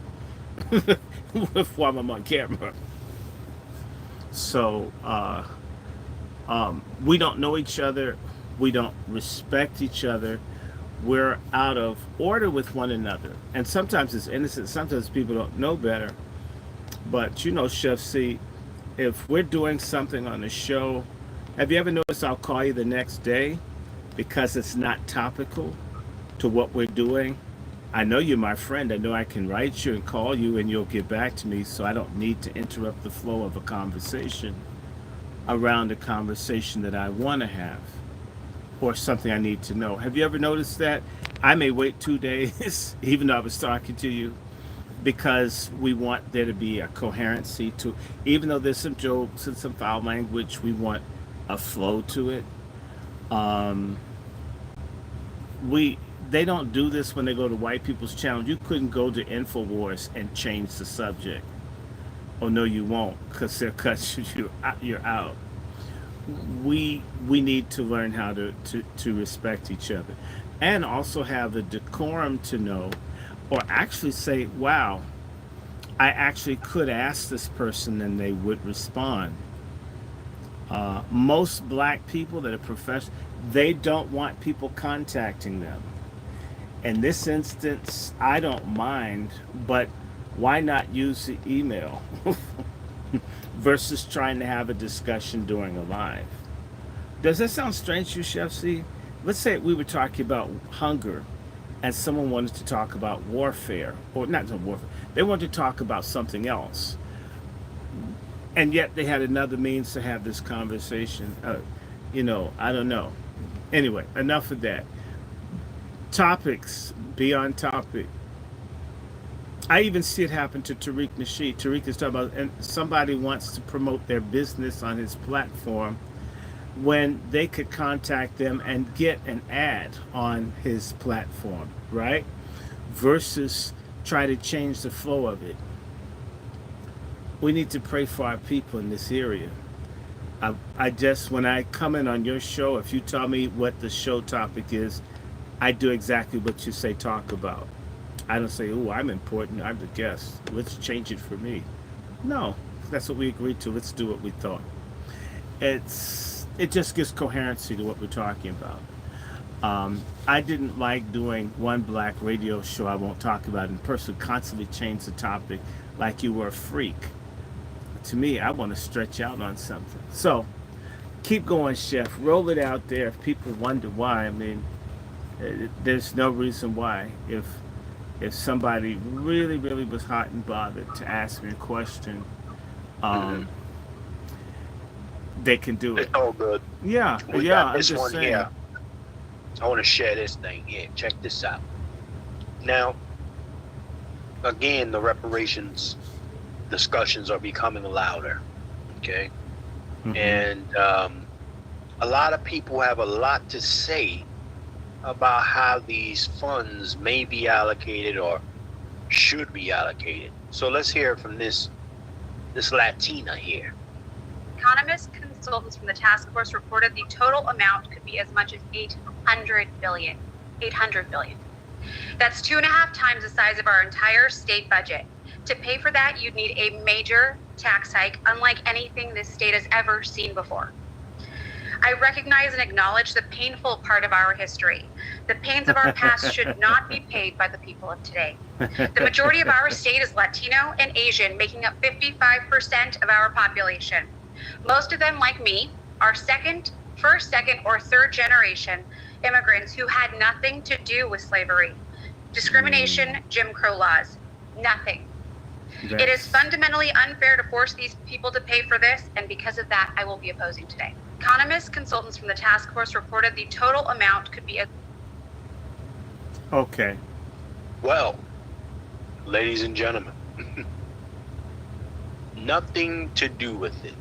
While I'm on camera. So, we don't know each other. We don't respect each other. We're out of order with one another. And sometimes it's innocent. Sometimes people don't know better. But you know, Chef C, if we're doing something on the show, have you ever noticed I'll call you the next day because it's not topical to what we're doing? I know you're my friend. I know I can write you and call you and you'll get back to me, so I don't need to interrupt the flow of a conversation around a conversation that I want to have or something I need to know. Have you ever noticed that? I may wait 2 days, even though I was talking to you, because we want there to be a coherency to, even though there's some jokes and some foul language, we want a flow to it. They don't do this when they go to white people's channel. You couldn't go to InfoWars and change the subject. Oh no, you won't, because they'll cut you're out. We need to learn how to respect each other, and also have the decorum to know, or actually say, wow, I actually could ask this person and they would respond. Most black people that are professional, they don't want people contacting them. In this instance, I don't mind, but why not use the email versus trying to have a discussion during a live? Does that sound strange to you, Chef C? Let's say we were talking about hunger and someone wanted to talk about warfare, or not warfare, they wanted to talk about something else. And yet they had another means to have this conversation. I don't know. Anyway, enough of that. Topics, be on topic. I even see it happen to Tariq Nasheed. Tariq is talking about, and somebody wants to promote their business on his platform when they could contact them and get an ad on his platform, right? Versus try to change the flow of it. We need to pray for our people in this area. I just, when I come in on your show, if you tell me what the show topic is, I do exactly what you say talk about. I don't say, oh, I'm important, I'm the guest, let's change it for me. No, that's what we agreed to. Let's do what we thought. It just gives coherency to what we're talking about. I didn't like doing one black radio show I won't talk about in person, constantly change the topic like you were a freak. To me, I want to stretch out on something. So, keep going, Chef. Roll it out there. If people wonder why, I mean, there's no reason why. If somebody really, really was hot and bothered to ask me a question, they can do it. It's all good. Yeah, We yeah. got I'm this just one saying. here. I want to share this thing here. Check this out. Now, again, the reparations discussions are becoming louder. Okay, and a lot of people have a lot to say about how these funds may be allocated or should be allocated. So let's hear from this Latina here. Economist consultants from the task force reported the total amount could be as much as 800 billion. 800 billion. That's 2.5 times the size of our entire state budget. To pay for that, you'd need a major tax hike, unlike anything this state has ever seen before. I recognize and acknowledge the painful part of our history. The pains of our past should not be paid by the people of today. The majority of our state is Latino and Asian, making up 55% of our population. Most of them, like me, are first, second, or third generation immigrants who had nothing to do with slavery, discrimination, Jim Crow laws, nothing. It is fundamentally unfair to force these people to pay for this, and because of that, I will be opposing today. Economist consultants from the task force reported the total amount could be Okay. Well, ladies and gentlemen, nothing to do with it.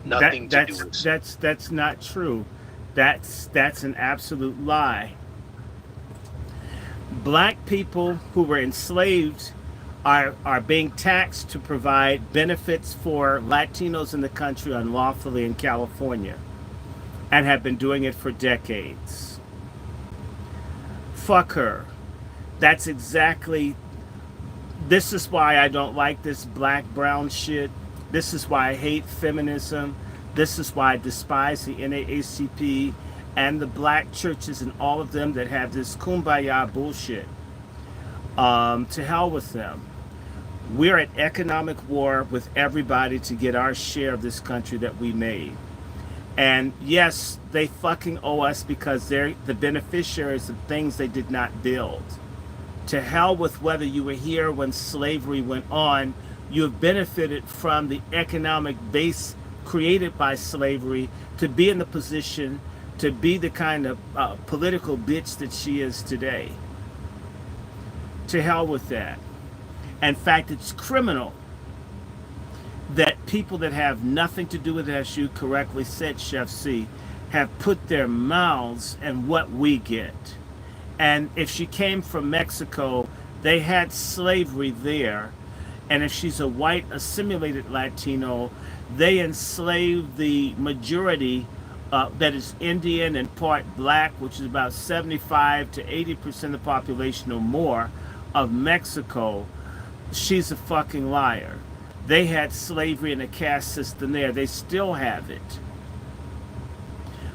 Nothing to do with it. That's not true. That's an absolute lie. Black people who were enslaved are being taxed to provide benefits for Latinos in the country unlawfully in California, and have been doing it for decades. Fuck her. That's exactly. This is why I don't like this black-brown shit. This is why I hate feminism. This is why I despise the NAACP and the black churches and all of them that have this kumbaya bullshit. To hell with them. We're at economic war with everybody to get our share of this country that we made. And yes, they fucking owe us because they're the beneficiaries of things they did not build. To hell with whether you were here when slavery went on. You have benefited from the economic base created by slavery to be in the position to be the kind of political bitch that she is today. To hell with that. In fact, it's criminal that people that have nothing to do with it, as you correctly said, Chef C, have put their mouths in what we get. And if she came from Mexico, they had slavery there. And if she's a white assimilated Latino, they enslaved the majority that is Indian and part black, which is about 75 to 80% of the population or more of Mexico. She's a fucking liar. They had slavery and a caste system there. They still have it.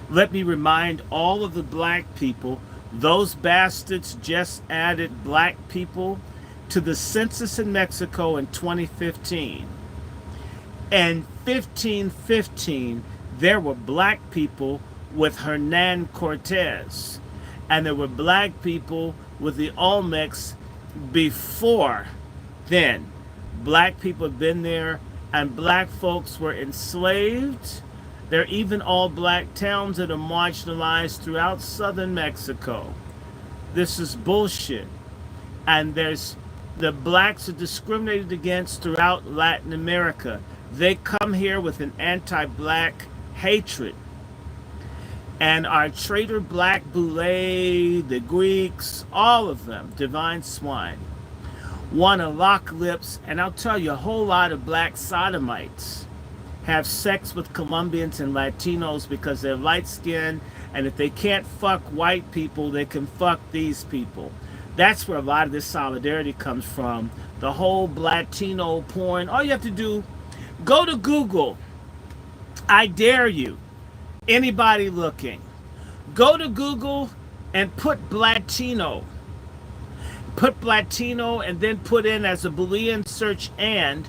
Let me remind all of the black people, those bastards just added black people to the census in Mexico in 2015. And 1515, there were black people with Hernan Cortez. And there were black people with the Olmecs before then. Black people have been there, and black folks were enslaved. There are even all black towns that are marginalized throughout southern Mexico. This is bullshit. And the blacks are discriminated against throughout Latin America. They come here with an anti-black hatred. And our traitor black boule, the Greeks, all of them, divine swine. want to lock lips, and I'll tell you, a whole lot of black sodomites have sex with Colombians and Latinos because they're light skinned, and if they can't fuck white people, they can fuck these people. That's where a lot of this solidarity comes from. The whole Latino porn. All you have to do, go to Google. I dare you, anybody looking, go to Google and put Latino. Put Latino and then put in as a Boolean search and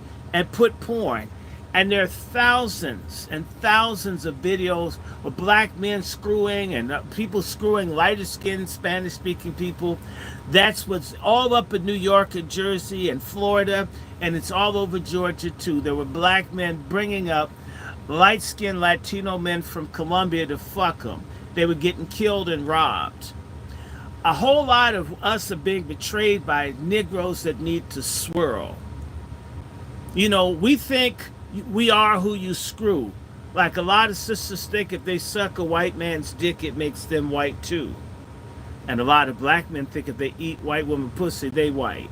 put porn. And there are thousands and thousands of videos of black men screwing and people screwing lighter skinned Spanish speaking people. That's what's all up in New York and Jersey and Florida, and it's all over Georgia too. There were black men bringing up light skinned Latino men from Colombia to fuck them. They were getting killed and robbed. A whole lot of us are being betrayed by Negroes that need to swirl. You know, we think we are who you screw. Like a lot of sisters think if they suck a white man's dick, it makes them white too. And a lot of black men think if they eat white woman pussy, they white.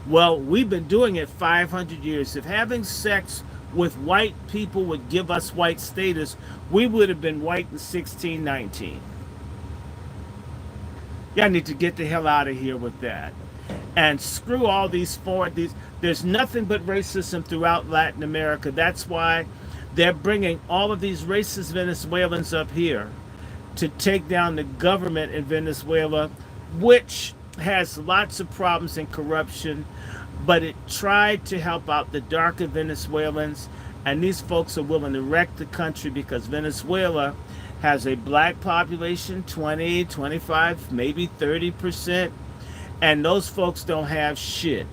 Well, we've been doing it 500 years. If having sex with white people would give us white status, we would have been white in 1619. Y'all need to get the hell out of here with that. And screw all these there's nothing but racism throughout Latin America. That's why they're bringing all of these racist Venezuelans up here to take down the government in Venezuela, which has lots of problems and corruption, but it tried to help out the darker Venezuelans, and these folks are willing to wreck the country because Venezuela has a black population, 20, 25, maybe 30%, and those folks don't have shit.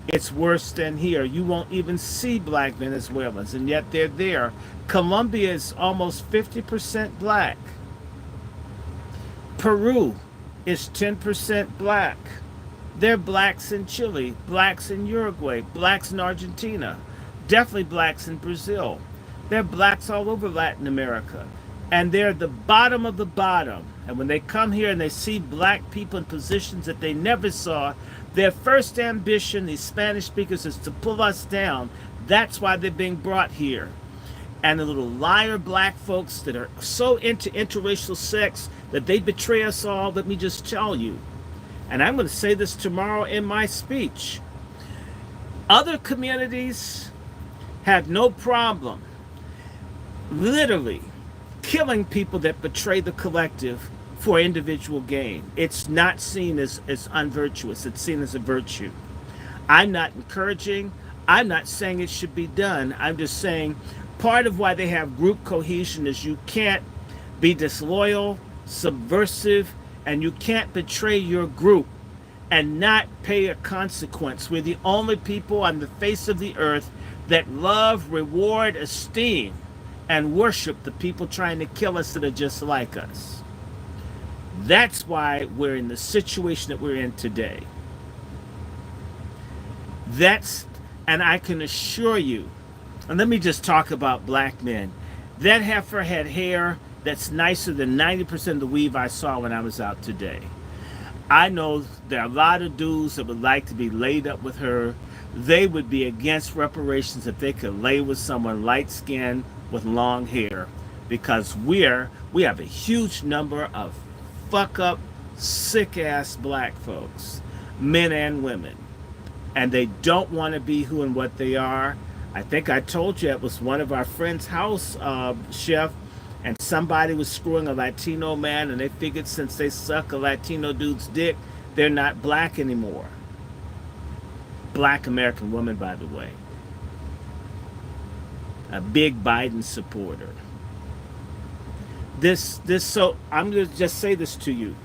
It's worse than here. You won't even see black Venezuelans, and yet they're there. Colombia is almost 50% black. Peru is 10% black. There are blacks in Chile, blacks in Uruguay, blacks in Argentina, definitely blacks in Brazil. There are blacks all over Latin America. And they're the bottom of the bottom. And when they come here and they see black people in positions that they never saw, their first ambition, these Spanish speakers, is to pull us down. That's why they're being brought here. And the little liar black folks that are so into interracial sex that they betray us all, let me just tell you. And I'm going to say this tomorrow in my speech. Other communities have no problem, literally, killing people that betray the collective for individual gain. It's not seen as unvirtuous. It's seen as a virtue. I'm not encouraging. I'm not saying it should be done. I'm just saying part of why they have group cohesion is you can't be disloyal, subversive, and you can't betray your group and not pay a consequence. We're the only people on the face of the earth that love, reward, esteem, and worship the people trying to kill us that are just like us. That's why we're in the situation that we're in today. And I can assure you, and let me just talk about black men. That heifer had hair that's nicer than 90% of the weave I saw when I was out today. I know there are a lot of dudes that would like to be laid up with her. They would be against reparations if they could lay with someone light-skinned with long hair, because we have a huge number of fuck-up, sick-ass black folks, men and women, and they don't want to be who and what they are. I think I told you it was one of our friends' house, chef, and somebody was screwing a Latino man, and they figured since they suck a Latino dude's dick, they're not black anymore. Black American woman, by the way. A big Biden supporter. So I'm going to just say this to you.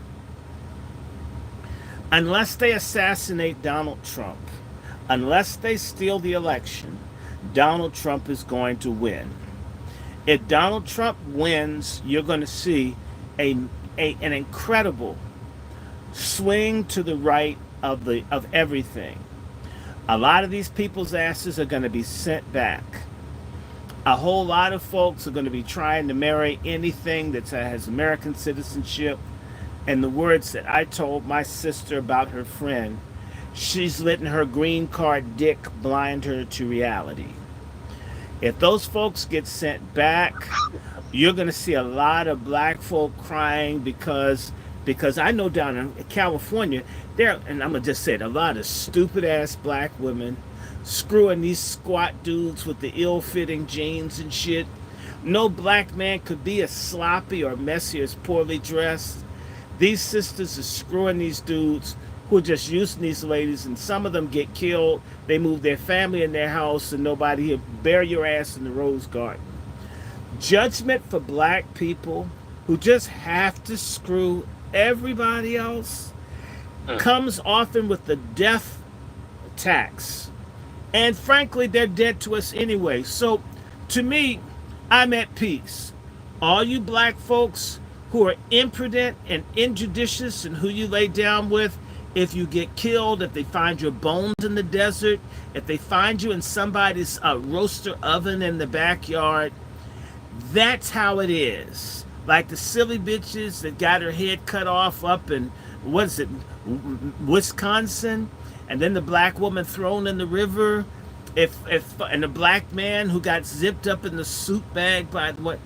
Unless they assassinate Donald Trump, unless they steal the election, Donald Trump is going to win. If Donald Trump wins, you're going to see an incredible swing to the right of everything. A lot of these people's asses are going to be sent back. A whole lot of folks are going to be trying to marry anything that has American citizenship. And the words that I told my sister about her friend, she's letting her green card dick blind her to reality. If those folks get sent back, you're going to see a lot of black folk crying because I know down in California there, and I'm gonna just say it, a lot of stupid ass black women screwing these squat dudes with the ill-fitting jeans and shit. No black man could be as sloppy or messy as poorly dressed. These sisters are screwing these dudes who are just using these ladies, and some of them get killed. They move their family in their house, and nobody here. Bury your ass in the rose garden. Judgment for black people who just have to screw everybody else comes often with the death tax. And frankly, they're dead to us anyway. So to me, I'm at peace. All you black folks who are imprudent and injudicious and who you lay down with, if you get killed, if they find your bones in the desert, if they find you in somebody's roaster oven in the backyard, that's how it is. Like the silly bitches that got her head cut off up in, what is it, Wisconsin, and then the black woman thrown in the river, and the black man who got zipped up in the suit bag by what,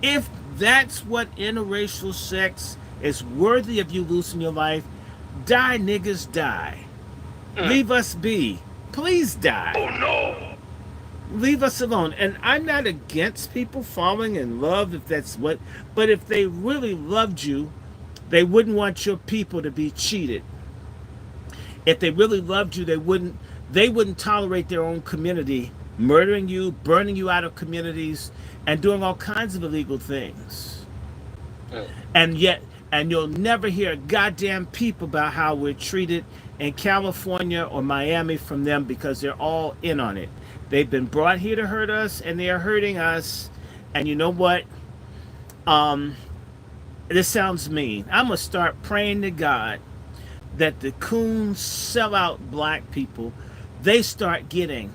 if that's what interracial sex is worthy of you losing your life, die niggas, die. Leave us be. Please die. Oh no. Leave us alone. And I'm not against people falling in love if that's what, but if they really loved you, they wouldn't want your people to be cheated. If they really loved you, they wouldn't tolerate their own community murdering you, burning you out of communities, and doing all kinds of illegal things. And you'll never hear a goddamn peep about how we're treated in California or Miami from them, because they're all in on it. They've been brought here to hurt us, and they are hurting us. And you know what? This sounds mean. I'm going to start praying to God that the coons sell out black people. They start getting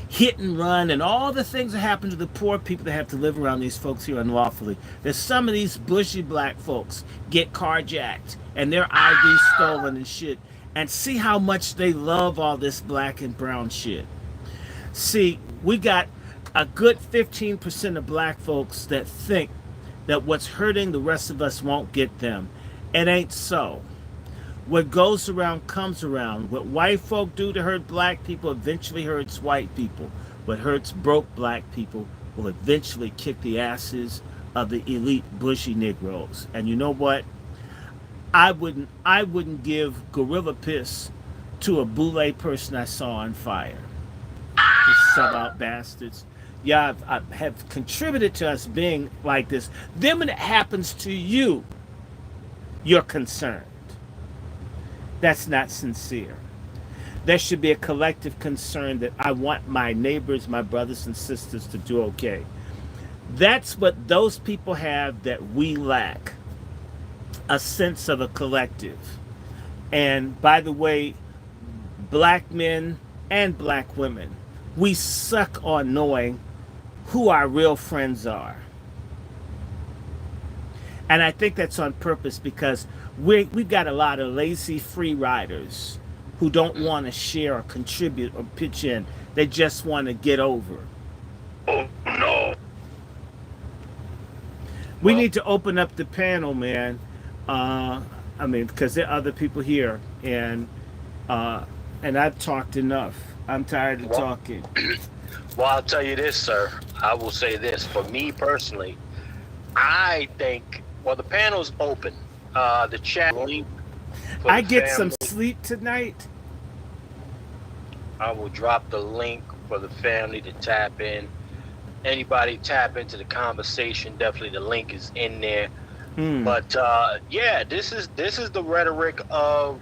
hit and run and all the things that happen to the poor people that have to live around these folks here unlawfully. That some of these bushy black folks get carjacked and their ID stolen and shit. And see how much they love all this black and brown shit. See, we got a good 15% of black folks that think that what's hurting the rest of us won't get them. It ain't so. What goes around comes around. What white folk do to hurt black people eventually hurts white people. What hurts broke black people will eventually kick the asses of the elite bushy Negroes. And you know what? I wouldn't give gorilla piss to a boule person I saw on fire. Just sellout bastards. Yeah, I have contributed to us being like this. Then when it happens to you, you're concerned. That's not sincere. There should be a collective concern that I want my neighbors, my brothers and sisters to do okay. That's what those people have that we lack. A sense of a collective. And by the way, black men and black women, we suck on knowing who our real friends are. And I think that's on purpose, because we've got a lot of lazy free riders who don't want to share or contribute or pitch in. They just want to get over. Oh no. We need to open up the panel, man. I mean, because there are other people here, and I've talked enough. I'm tired of talking. Well, I'll tell you this, sir. I will say this. For me personally, I think, well, the panel's open. The chat link. I get some sleep tonight. I will drop the link for the family to tap in. Anybody tap into the conversation, definitely the link is in there. But yeah, this is the rhetoric of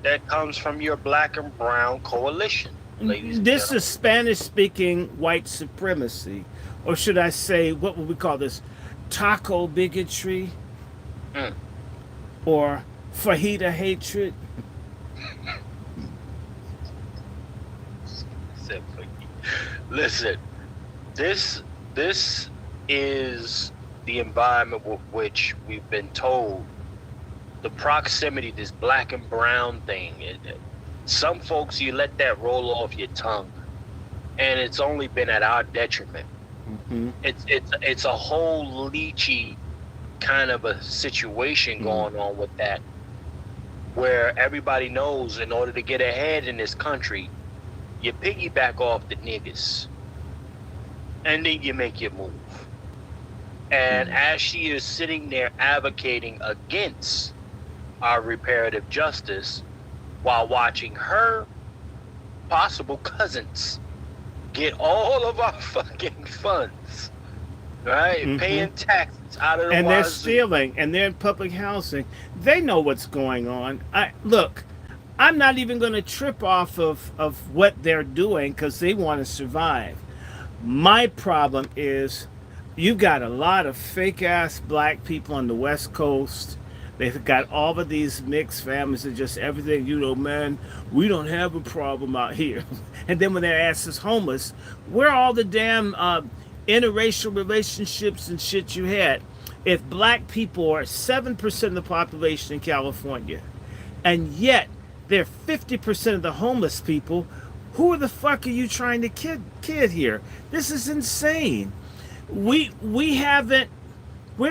that comes from your black and brown coalition, ladies and This gentlemen. is Spanish-speaking white supremacy, or should I say, what would we call this? Taco bigotry, or fajita hatred. Listen, this is the environment with which we've been told the proximity, this black and brown thing. Some folks, you let that roll off your tongue, and it's only been at our detriment. Mm-hmm. It's a whole leechy kind of a situation going on with that, where everybody knows in order to get ahead in this country, you piggyback off the niggas, and then you make your move. And as she is sitting there advocating against our reparative justice while watching her possible cousins get all of our fucking funds, right? Paying taxes out of the and they're wazoo. stealing, and they're in public housing. They know what's going on. Look, I'm not even going to trip off of what they're doing because they want to survive. My problem is you got a lot of fake ass black people on the West Coast. They've got all of these mixed families and just everything, man, we don't have a problem out here. And then when their ass is homeless, where are all the damn interracial relationships and shit you had? If black people are 7% of the population in California, and yet they're 50% of the homeless people, who the fuck are you trying to kid here? This is insane. We're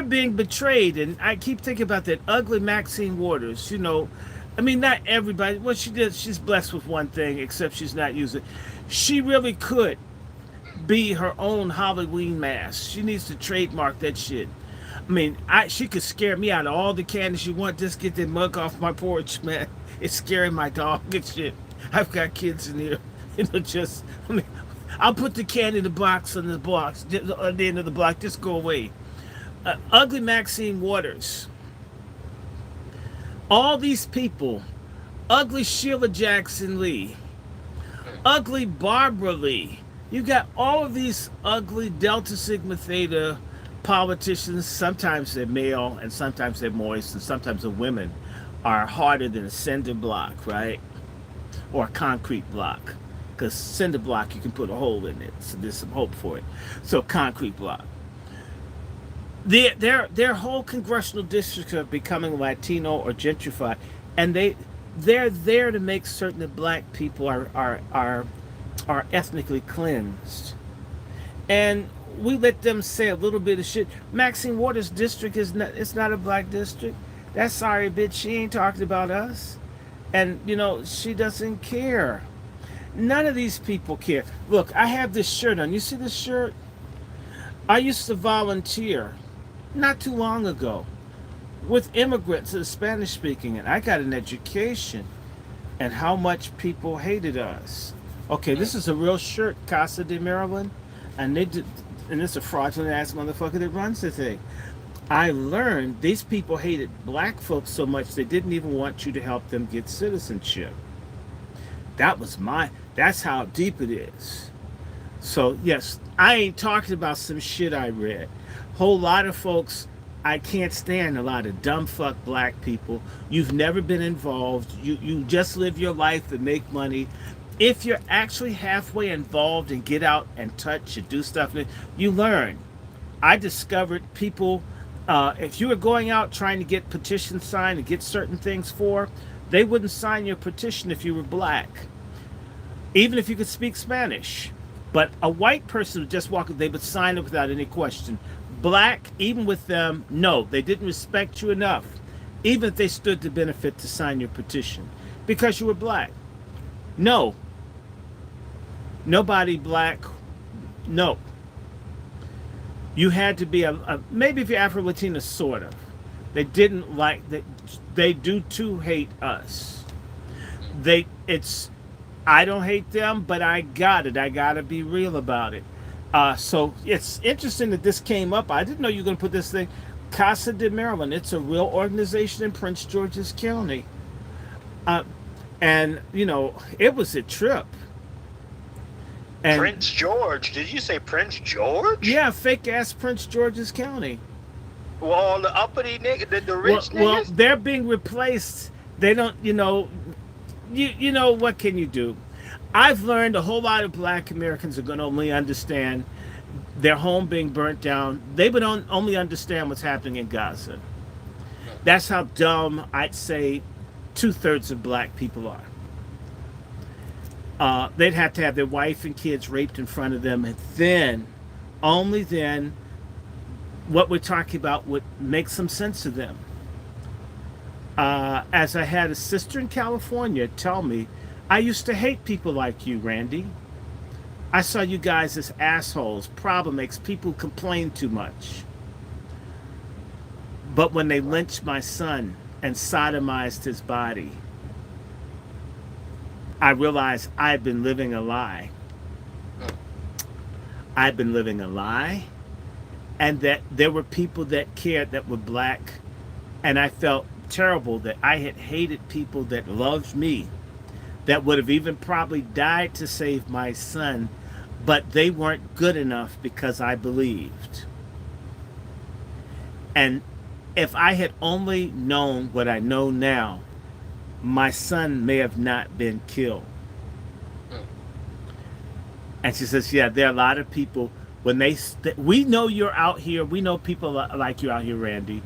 being betrayed, and I keep thinking about that ugly Maxine Waters. I mean, not everybody. What she did, she's blessed with one thing, except she's not using it. She really could be her own Halloween mask. She needs to trademark that shit. I mean, she could scare me out of all the candy she wants. Just get that mug off my porch, man. It's scaring my dog and shit. I've got kids in here. I'll put the candy in the box on the blocks, on the end of the block. Just go away. Ugly Maxine Waters. All these people. Ugly Sheila Jackson Lee. Ugly Barbara Lee. You got all of these ugly Delta Sigma Theta politicians. Sometimes they're male, and sometimes they're moist, and sometimes the women are harder than a cinder block, right? Or a concrete block. Because cinder block, you can put a hole in it, so there's some hope for it. So concrete block. Their whole congressional districts are becoming Latino or gentrified, and they're there to make certain that black people are ethnically cleansed, and we let them say a little bit of shit. Maxine Waters' district it's not a black district. That sorry bitch, she ain't talking about us, and she doesn't care. None of these people care. Look, I have this shirt on. You see this shirt? I used to volunteer not too long ago with immigrants that are Spanish speaking, and I got an education and how much people hated us. Okay, this is a real shirt, Casa de Maryland, and it's a fraudulent ass motherfucker that runs the thing. I learned these people hated black folks so much they didn't even want you to help them get citizenship. That's how deep it is. So yes, I ain't talking about some shit I read. Whole lot of folks, I can't stand a lot of dumb fuck black people. You've never been involved. You just live your life and make money. If you're actually halfway involved and get out and touch and do stuff, you learn. I discovered people, if you were going out trying to get petitions signed and get certain things they wouldn't sign your petition if you were black, even if you could speak Spanish. But a white person would just walk, they would sign it without any question. Black, even with them, no, they didn't respect you enough, even if they stood to benefit to sign your petition, because you were black. No. Nobody black, no. You had to be maybe if you're Afro-Latina, sort of. They didn't like that. They do too hate us. I don't hate them, but I got it. I gotta be real about it. So it's interesting that this came up. I didn't know you were gonna put this thing. Casa de Maryland. It's a real organization in Prince George's County. And it was a trip. And Prince George? Did you say Prince George? Yeah, fake ass Prince George's County. Well, all the uppity niggas, the rich niggas? Well, they're being replaced. They don't, what can you do? I've learned a whole lot of black Americans are going to only understand their home being burnt down. They would only understand what's happening in Gaza. That's how dumb I'd say 2/3 of black people are. They'd have to have their wife and kids raped in front of them, and then, only then, what we're talking about would make some sense to them. As I had a sister in California tell me, I used to hate people like you, Randy. I saw you guys as assholes. Problem makes people complain too much. But when they lynched my son and sodomized his body, I realized I'd been living a lie. I'd been living a lie, and that there were people that cared that were black, and I felt terrible that I had hated people that loved me, that would have even probably died to save my son, but they weren't good enough because I believed. And if I had only known what I know now, my son may have not been killed. And she says, yeah, there are a lot of people, when we know you're out here, we know people like you out here, Randy.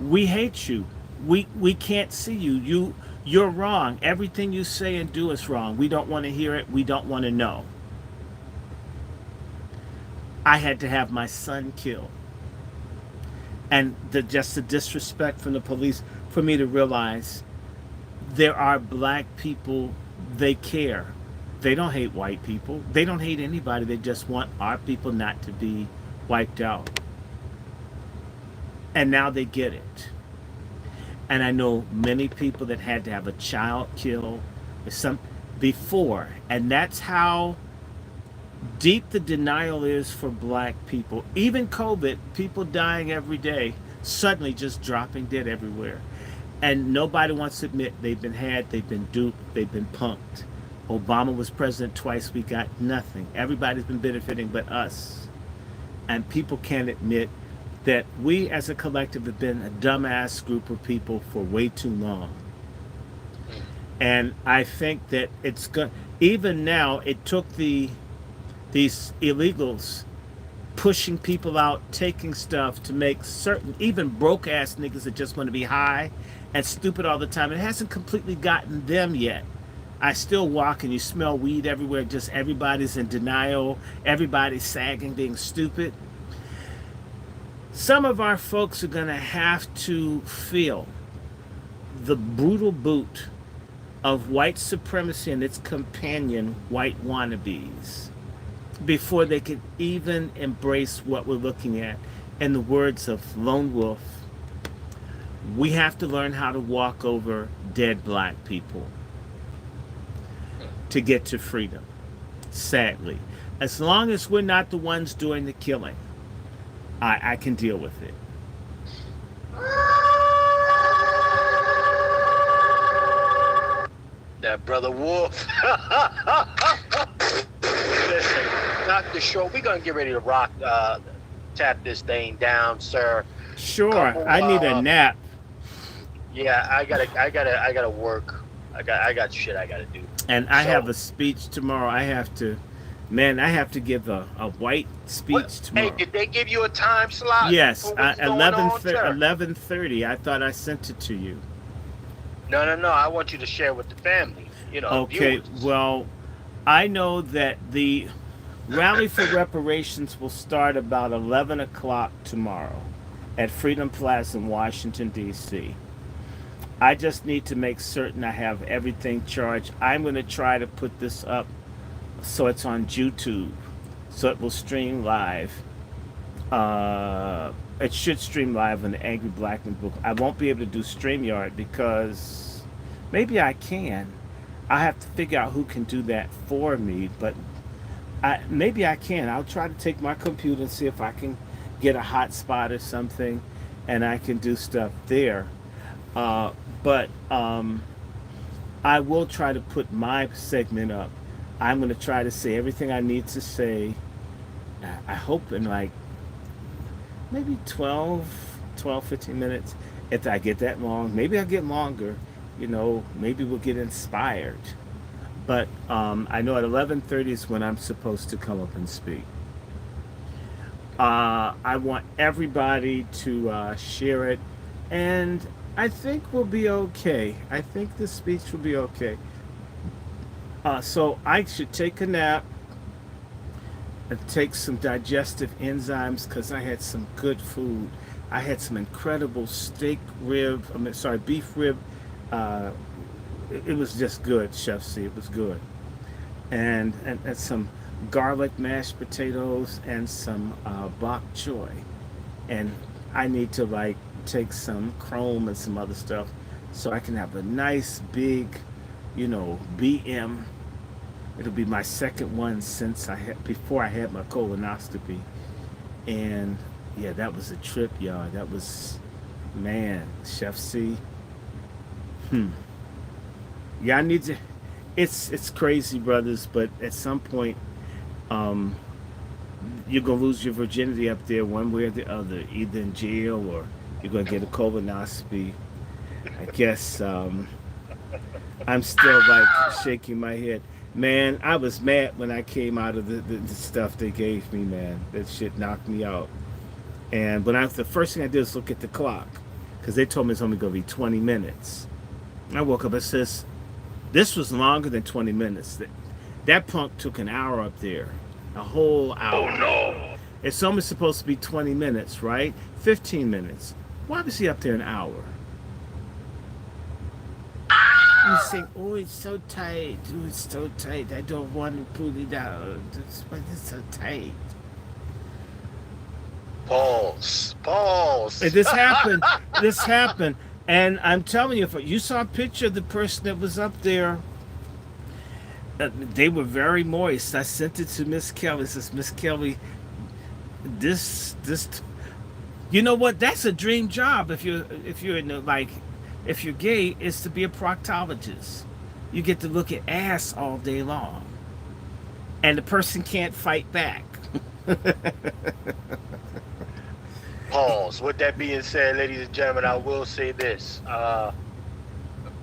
We hate you. We can't see you. You're wrong. Everything you say and do is wrong. We don't want to hear it. We don't want to know. I had to have my son killed. And just the disrespect from the police for me to realize there are black people, they care. They don't hate white people. They don't hate anybody. They just want our people not to be wiped out. And now they get it. And I know many people that had to have a child killed before. And that's how deep the denial is for black people. Even COVID, people dying every day, suddenly just dropping dead everywhere. And nobody wants to admit they've been had, they've been duped, they've been punked. Obama was president twice, we got nothing. Everybody's been benefiting but us. And people can't admit that we as a collective have been a dumbass group of people for way too long. And I think that it's good. Even now, it took these illegals pushing people out, taking stuff to make certain, even broke ass niggas that just want to be high and stupid all the time. It hasn't completely gotten them yet. I still walk and you smell weed everywhere. Just everybody's in denial. Everybody's sagging, being stupid. Some of our folks are going to have to feel the brutal boot of white supremacy and its companion, white wannabes, before they can even embrace what we're looking at. In the words of Lone Wolf, we have to learn how to walk over dead black people to get to freedom, sadly. As long as we're not the ones doing the killing, I can deal with it. That brother Wolf. Listen, Dr. Short, we're gonna get ready to rock, tap this thing down, sir. Sure, I need a nap. Yeah, I gotta work. I got shit I gotta do. And I have a speech tomorrow. I have to give a white speech tomorrow. Hey, did they give you a time slot? Yes, 11:30. 11:30. I thought I sent it to you. No. I want you to share with the family. Okay, viewers. well, I know that the rally for reparations will start about 11 o'clock tomorrow at Freedom Plaza in Washington, D.C. I just need to make certain I have everything charged. I'm going to try to put this up so it's on YouTube, so it will stream live. It should stream live on the Angry Blackman book. I won't be able to do StreamYard because maybe I can. I have to figure out who can do that for me, but maybe I can. I'll try to take my computer and see if I can get a hotspot or something, and I can do stuff there. But I will try to put my segment up. I'm going to try to say everything I need to say. I hope in like maybe 12, 15 minutes. If I get that long, maybe I'll get longer. Maybe we'll get inspired. But I know at 11:30 is when I'm supposed to come up and speak. I want everybody to share it. And I think we'll be okay. I think the speech will be okay. So I should take a nap and take some digestive enzymes because I had some good food. I had some incredible beef rib. Uh, it was just good, Chef C. It was good. And some garlic mashed potatoes and some bok choy. And I need to like take some chrome and some other stuff so I can have a nice big, BM. It'll be my second one before I had my colonoscopy. And yeah, that was a trip, y'all. That was, man, Chef C. Yeah, I need to. It's crazy, brothers. But at some point, you're gonna lose your virginity up there, one way or the other, either in jail or you're gonna get a colonoscopy. I guess I'm still like shaking my head. Man, I was mad when I came out of the stuff they gave me, man. That shit knocked me out. And the first thing I did was look at the clock because they told me it's only going to be 20 minutes. I woke up and says, this was longer than 20 minutes. That punk took an hour up there, a whole hour. Oh no! It's only supposed to be 20 minutes, right? 15 minutes. Why was he up there an hour? He's saying, oh, it's so tight. Oh, it's so tight. I don't want to pull it out. But it's so tight. Pause. This happened. And I'm telling you, if you saw a picture of the person that was up there, they were very moist. I sent it to Miss Kelly. Says, Miss Kelly, this, you know what? That's a dream job if you're in the, if you're gay, is to be a proctologist. You get to look at ass all day long, and the person can't fight back. Pause. With that being said, ladies and gentlemen, I will say this.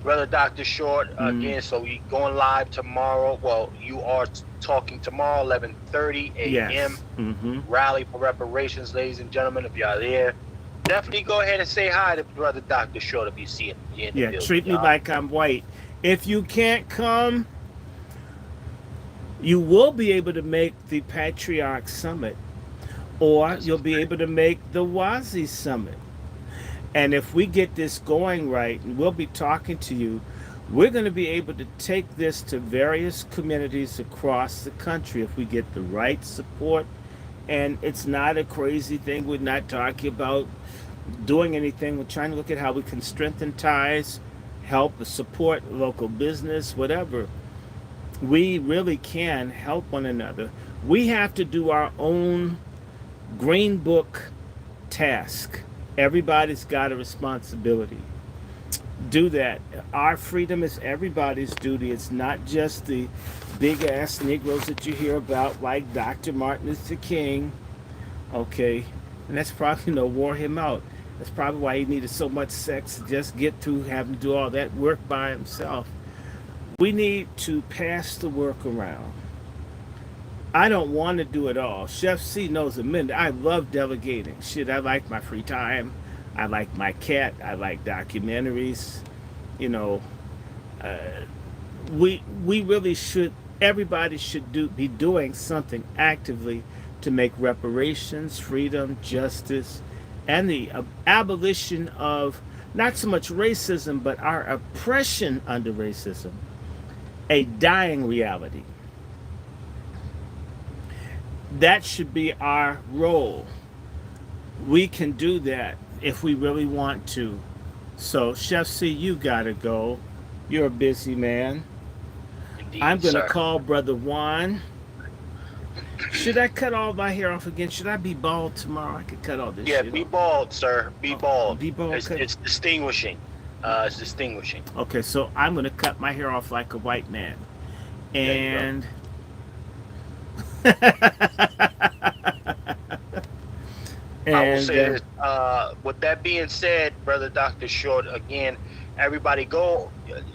Brother Dr. Short, again, so we going live tomorrow. Well, you are talking tomorrow, 11:30 a.m. Yes. Rally for reparations, ladies and gentlemen. If y'all there, definitely go ahead and say hi to Brother Dr. Short if you see him. Yeah, treat me like I'm white. If you can't come, you will be able to make the Patriarch Summit, or you'll be able to make the Wazi Summit. And if we get this going right, and we'll be talking to you, we're going to be able to take this to various communities across the country if we get the right support. And it's not a crazy thing. We're not talking about doing anything. We're trying to look at how we can strengthen ties, help support local business, whatever. We really can help one another. We have to do our own Green Book task. Everybody's got a responsibility. Do that. Our freedom is everybody's duty. It's not just the big ass Negroes that you hear about, like Dr. Martin Luther King. Okay, and that's probably wore him out. That's probably why he needed so much sex to just get through having to do all that work by himself. We need to pass the work around. I don't want to do it all. Chef C knows a minute. I love delegating. Shit, I like my free time. I like my cat. I like documentaries. We really should. Everybody should be doing something actively to make reparations, freedom, justice, and the abolition of not so much racism, but our oppression under racism, a dying reality. That should be our role. We can do that if we really want to. So, Chef C, you gotta go. You're a busy man. Indeed, I'm gonna sir. call Brother Juan. Should I cut all my hair off again? Should I be bald tomorrow? I could cut all this Yeah, shit be off. bald, sir. Be bald. Be bald. It's distinguishing. It's distinguishing. Okay, so I'm gonna cut my hair off like a white man. And I will say this. With that being said, Brother Dr. Short, again, everybody go.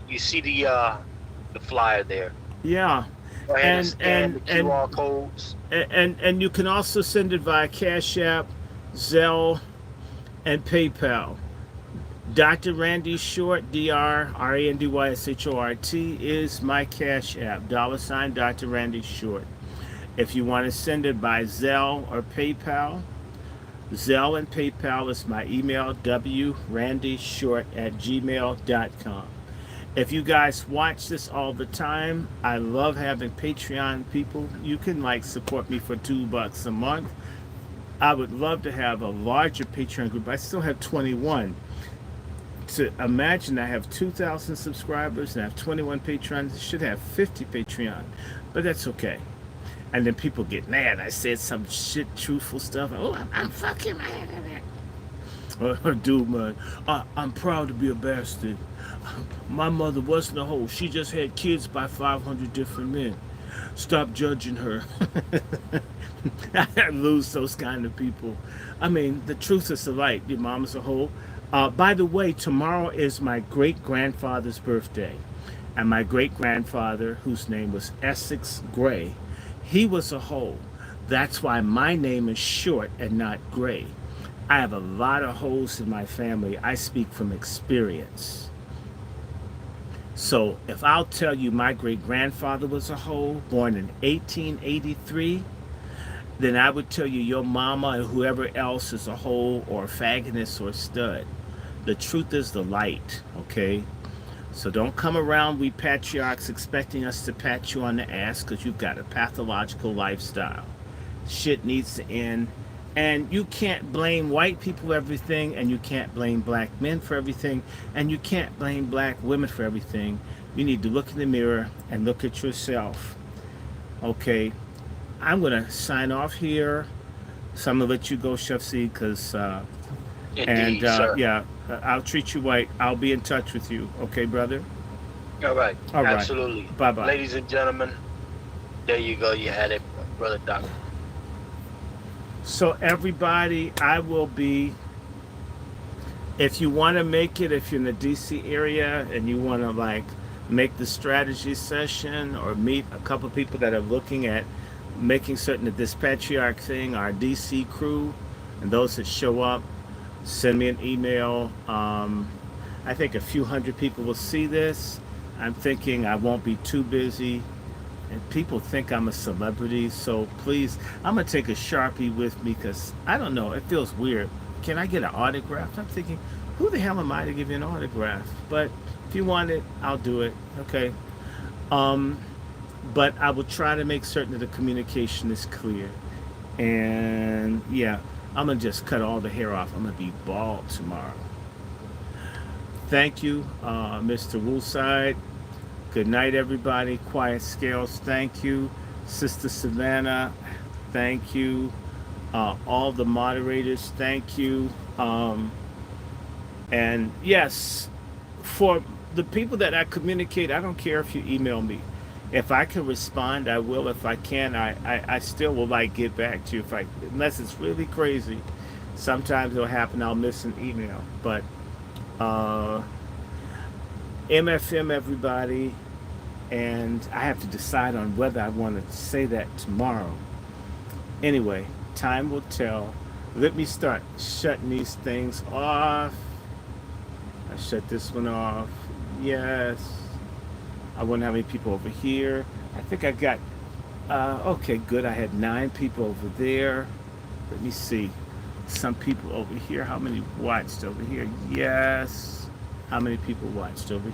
You see the flyer there. yeah. Go ahead and And- scan and- the QR codes. And you can also send it via Cash App, Zelle, and PayPal. Dr. Randy Short, DrRandyShort is my Cash App. $ Dr. Randy Short. If you want to send it by Zelle or PayPal, Zelle and PayPal is my email, wrandyshort@gmail.com. If you guys watch this all the time, I love having Patreon people. You can support me for $2 a month. I would love to have a larger Patreon group. I still have 21. To imagine I have 2,000 subscribers and I have 21 Patreons. I should have 50 Patreon, but that's okay. And then people get mad. I said some shit, truthful stuff. Oh, I'm fucking mad at that. Or dude, man, I'm proud to be a bastard. My mother wasn't a hoe. She just had kids by 500 different men. Stop judging her. I lose those kind of people. I mean, the truth is the light. Your mama's a hoe. By the way, tomorrow is my great-grandfather's birthday. And my great-grandfather, whose name was Essex Gray, he was a hoe. That's why my name is Short and not Gray. I have a lot of hoes in my family. I speak from experience. So if I'll tell you my great-grandfather was a hoe, born in 1883, then I would tell you your mama and whoever else is a hoe or a faggoness or a stud. The truth is the light, okay? So don't come around, we patriarchs, expecting us to pat you on the ass because you've got a pathological lifestyle. Shit needs to end. And you can't blame white people for everything, and you can't blame black men for everything, and you can't blame black women for everything. You need to look in the mirror and look at yourself. Okay, I'm going to sign off here. So I'm going to let you go, Chef C, because... Indeed, sir. Yeah, I'll treat you right. I'll be in touch with you. Okay, brother? All right. All right. Absolutely. Bye-bye. Ladies and gentlemen, there you go. You had it, Brother Doc. So everybody, I will be, if you want to make it, if you're in the DC area and you want to make the strategy session or meet a couple of people that are looking at making certain that this patriarch thing, our DC crew, and those that show up, send me an email. I think a few hundred people will see this. I'm thinking I won't be too busy. And people think I'm a celebrity, so please, I'm going to take a Sharpie with me because, I don't know, it feels weird. Can I get an autograph? I'm thinking, who the hell am I to give you an autograph? But if you want it, I'll do it, okay? But I will try to make certain that the communication is clear. And, yeah, I'm going to just cut all the hair off. I'm going to be bald tomorrow. Thank you, Mr. Woolside. Good night, everybody. Quiet Scales, thank you. Sister Savannah, thank you. All the moderators, thank you. And yes, for the people that I communicate, I don't care if you email me. If I can respond, I will. If I can, I still will get back to you. Unless it's really crazy. Sometimes it'll happen, I'll miss an email. But MFM, everybody. And I have to decide on whether I want to say that tomorrow. Anyway, time will tell. Let me start shutting these things off. I shut this one off. Yes. I wonder how many people over here. I think I got, okay, good. I had 9 people over there. Let me see. Some people over here. How many watched over here? Yes. How many people watched over here?